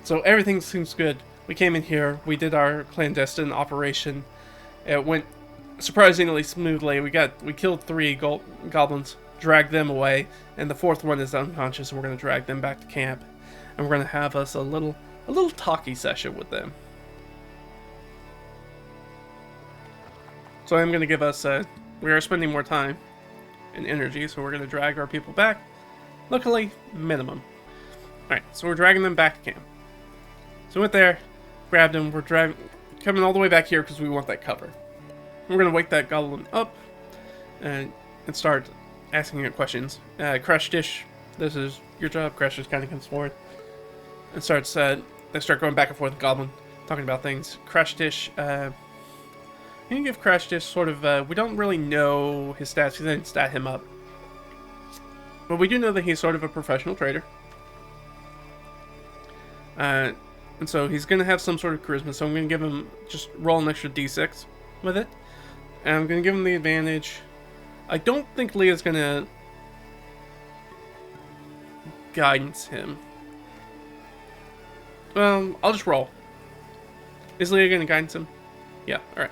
So everything seems good. We came in here, we did our clandestine operation. It went surprisingly smoothly. We killed 3 goblins, dragged them away, and the 4th one is unconscious, and we're gonna drag them back to camp. And we're gonna have us a little talkie session with them. So I'm gonna give us we are spending more time and energy, so we're gonna drag our people back. Luckily, minimum. Alright, so we're dragging them back to camp. So we went there, grabbed him, we're coming all the way back here because we want that cover. We're going to wake that goblin up and start asking it questions. Krashtish, this is your job. Krashtish kind of comes forward and starts, they start going back and forth with the goblin, talking about things. Krashtish, you can give Krashtish sort of, we don't really know his stats, because they didn't stat him up. But we do know that he's sort of a professional trader. And so he's going to have some sort of charisma, so I'm going to give him, just roll an extra d6 with it. And I'm going to give him the advantage. I don't think Leah's going to guidance him. I'll just roll. Is Leah going to guidance him? Yeah, alright.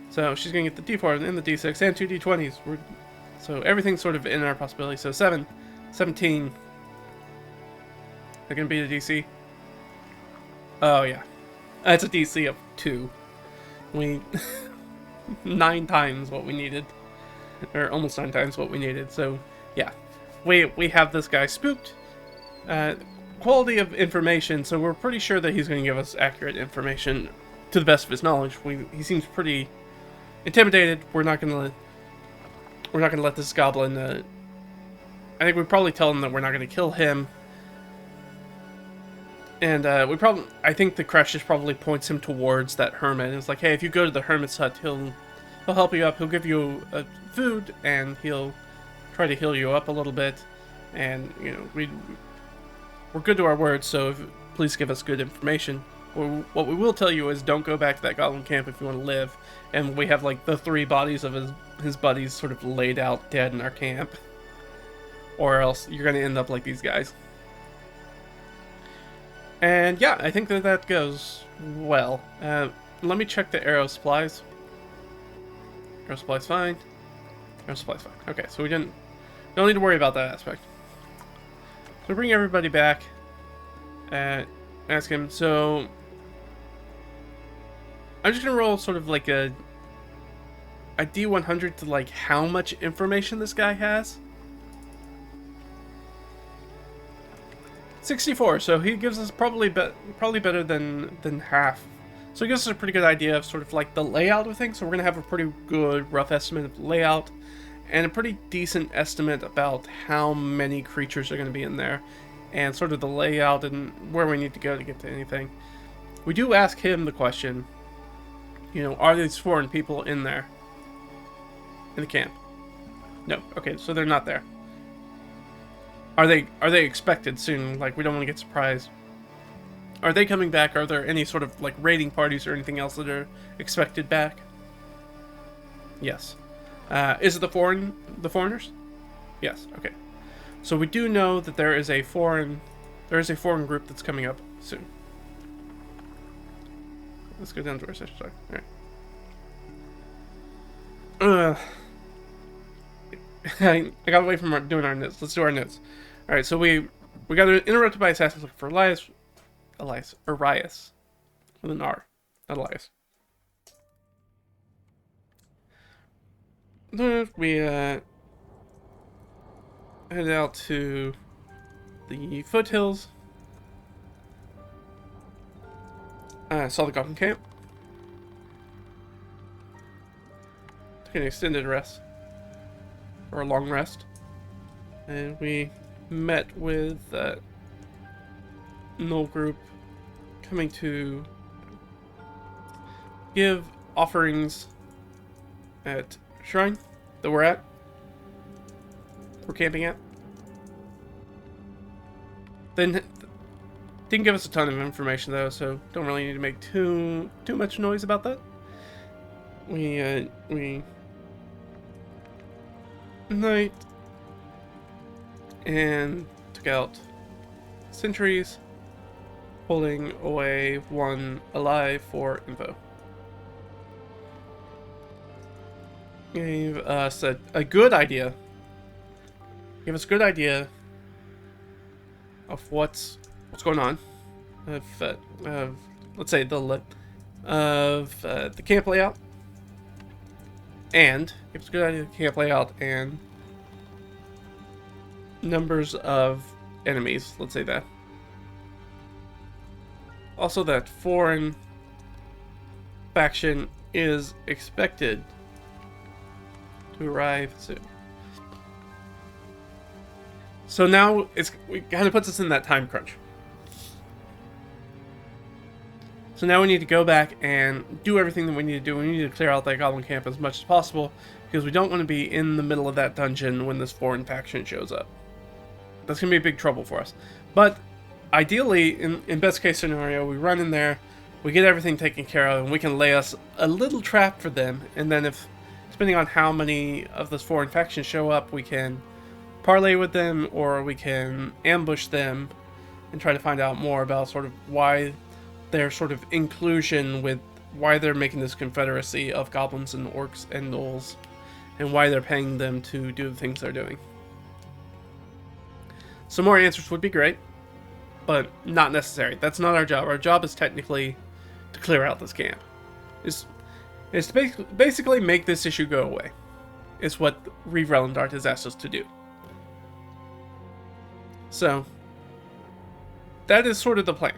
So she's going to get the d4 and the d6 and 2 d20s. So everything's sort of in our possibility. So 17. They're going to be the DC. Oh, yeah. That's a DC of 2. 9 times what we needed. Or almost 9 times what we needed. So, yeah. We have this guy spooked. Quality of information, so we're pretty sure that he's going to give us accurate information to the best of his knowledge. He seems pretty intimidated. We're not going to let this goblin... I think we probably tell him that we're not going to kill him. And I think the Krashtish probably points him towards that hermit. It's like, hey, if you go to the hermit's hut, he'll help you up. He'll give you food, and he'll try to heal you up a little bit. And you know, we're good to our word, so please give us good information. What we will tell you is, don't go back to that goblin camp if you want to live. And we have like the 3 bodies of his buddies sort of laid out dead in our camp, or else you're gonna end up like these guys. And yeah, I think that goes well. Let me check the arrow supplies. Arrow supplies fine. Arrow supplies fine. Okay, so we don't need to worry about that aspect. So bring everybody back and ask him. So I'm just gonna roll sort of like a D100 to like how much information this guy has. 64, so he gives us probably better than half. So he gives us a pretty good idea of sort of like the layout of things. So we're gonna have a pretty good rough estimate of the layout, and a pretty decent estimate about how many creatures are gonna be in there, and sort of the layout and where we need to go to get to anything. We do ask him the question, you know, are these foreign people in there? In the camp? No. Okay, so they're not there. Are they expected soon? Like, we don't want to get surprised. Are they coming back? Are there any sort of like raiding parties or anything else that are expected back? Yes. Is it the foreigners? Yes. Okay. So we do know that there is a foreign group that's coming up soon. Let's go down to our session. Sorry. All right. I got away from doing our notes. Let's do our notes. All right. So we got interrupted by assassins looking for Arias with an R, not Elias. We head out to the foothills. Saw the goblin camp. Took an extended rest. Or a long rest. And we met with Null group coming to give offerings at shrine that we're camping at. Then didn't give us a ton of information though, so don't really need to make too much noise about that. We night and took out sentries, holding away one alive for info. Gave us a good idea. Gave us a good idea of what's going on. Of let's say the camp layout, and gave us a good idea of the camp layout and numbers of enemies. Let's say that. Also, that foreign faction is expected to arrive soon. So now it kind of puts us in that time crunch. So now we need to go back and do everything that we need to do. We need to clear out that goblin camp as much as possible, because we don't want to be in the middle of that dungeon when this foreign faction shows up. That's going to be a big trouble for us. But ideally, in best case scenario, we run in there, we get everything taken care of, and we can lay us a little trap for them. And then depending on how many of this foreign faction show up, we can parlay with them, or we can ambush them and try to find out more about sort of why their sort of inclusion, with why they're making this confederacy of goblins and orcs and gnolls, and why they're paying them to do the things they're doing. Some more answers would be great, but not necessary. That's not our job. Our job is technically to clear out this camp. Is to basically make this issue go away. Is what Reeve Relendart has asked us to do. So that is sort of the plan.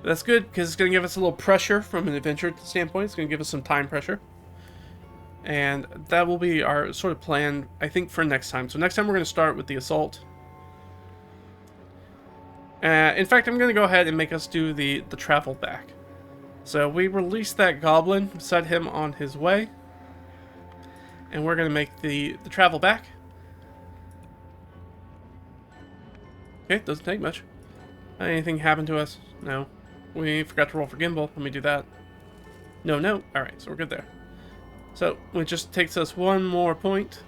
That's good, because it's going to give us a little pressure from an adventure standpoint. It's going to give us some time pressure. And that will be our sort of plan, I think, for next time. So next time we're going to start with the assault. In fact, I'm going to go ahead and make us do the travel back. So we release that goblin, set him on his way. And we're going to make the travel back. Okay, doesn't take much. Anything happen to us? No. We forgot to roll for gimbal. Let me do that. No. Alright, so we're good there. So, it just takes us one more point.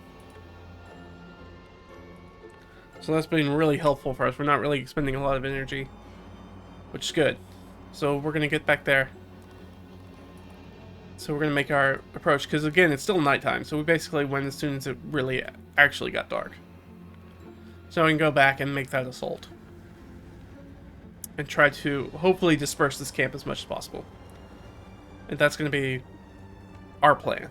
So that's been really helpful for us. We're not really expending a lot of energy, which is good. So we're going to get back there. So we're going to make our approach, because again, it's still nighttime. So we basically went as soon as it really actually got dark. So we can go back and make that assault. and try to hopefully disperse this camp as much as possible. And that's going to be our plan.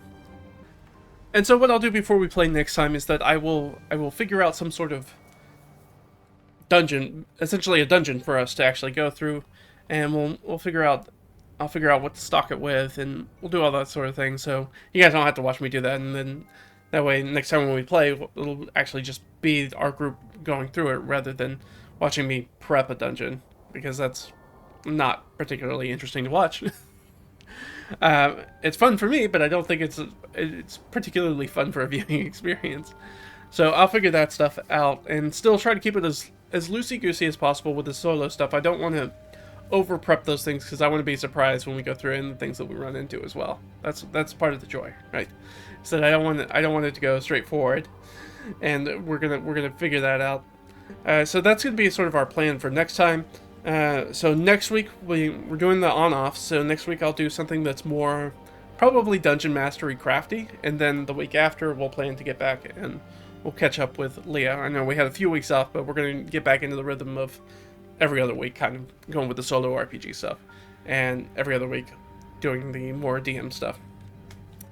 And so what I'll do before we play next time is that I will figure out some sort of dungeon, essentially a dungeon for us to actually go through, and I'll figure out what to stock it with, and we'll do all that sort of thing. So you guys don't have to watch me do that, and then that way next time when we play, it'll actually just be our group going through it rather than watching me prep a dungeon, because that's not particularly interesting to watch. It's fun for me, but I don't think it's particularly fun for a viewing experience. So I'll figure that stuff out and still try to keep it as loosey-goosey as possible with the solo stuff. I don't want to over-prep those things because I want to be surprised when we go through it and the things that we run into as well. That's part of the joy, right? So I don't want it to go straightforward, and we're gonna figure that out. So that's gonna be sort of our plan for next time. So next week we're doing the on-off. So next week I'll do something that's more probably dungeon mastery crafty, and then the week after we'll plan to get back and we'll catch up with Leah. I know we had a few weeks off, but we're going to get back into the rhythm of every other week, kind of going with the solo RPG stuff, and every other week doing the more DM stuff.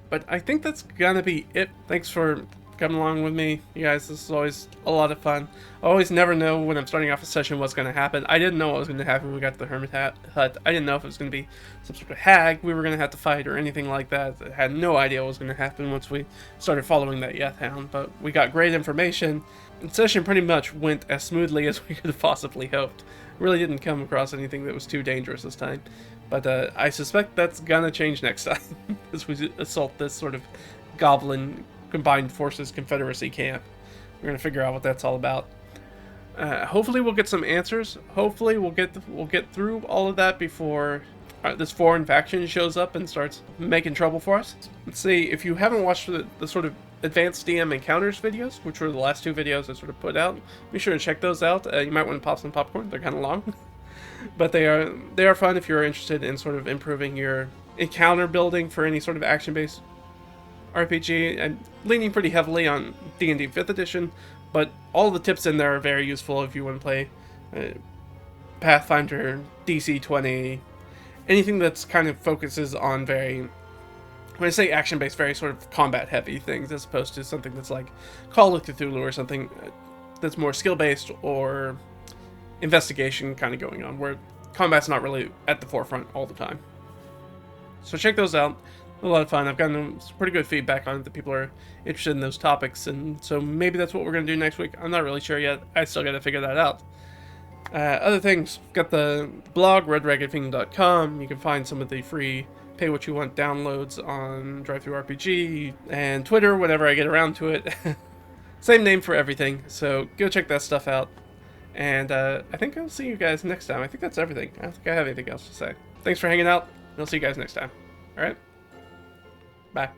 But I think that's going to be it. Thanks for coming along with me, you guys. This is always a lot of fun. I always never know when I'm starting off a session what's going to happen. I didn't know what was going to happen when we got to the Hermit Hut. I didn't know if it was going to be some sort of hag we were going to have to fight or anything like that. I had no idea what was going to happen once we started following that Yeth Hound, but we got great information. The session pretty much went as smoothly as we could have possibly hoped. Really didn't come across anything that was too dangerous this time, but I suspect that's going to change next time as we assault this sort of goblin combined forces confederacy camp. We're gonna figure out what that's all about. Hopefully we'll get some answers. Hopefully we'll get through all of that before this foreign faction shows up and starts making trouble for us. Let's see, if you haven't watched the sort of advanced DM encounters videos, which were the last two videos I sort of put out, be sure to check those out. You might want to pop some popcorn. They're kind of long, but they are fun if you're interested in sort of improving your encounter building for any sort of action-based RPG, and leaning pretty heavily on D&D 5th edition, but all the tips in there are very useful if you want to play Pathfinder, DC 20, anything that's kind of focuses on very, when I say action-based, very sort of combat-heavy things, as opposed to something that's like Call of Cthulhu or something that's more skill-based or investigation kind of going on, where combat's not really at the forefront all the time. So check those out. A lot of fun. I've gotten some pretty good feedback on it that people are interested in those topics, and so maybe that's what we're going to do next week. I'm not really sure yet. I still got to figure that out. Other things, got the blog, redragonfiend.com. You can find some of the free pay-what-you-want downloads on DriveThruRPG, and Twitter whenever I get around to it. Same name for everything, so go check that stuff out. And I think I'll see you guys next time. I think that's everything. I don't think I have anything else to say. Thanks for hanging out, and I'll see you guys next time. Alright? Bye.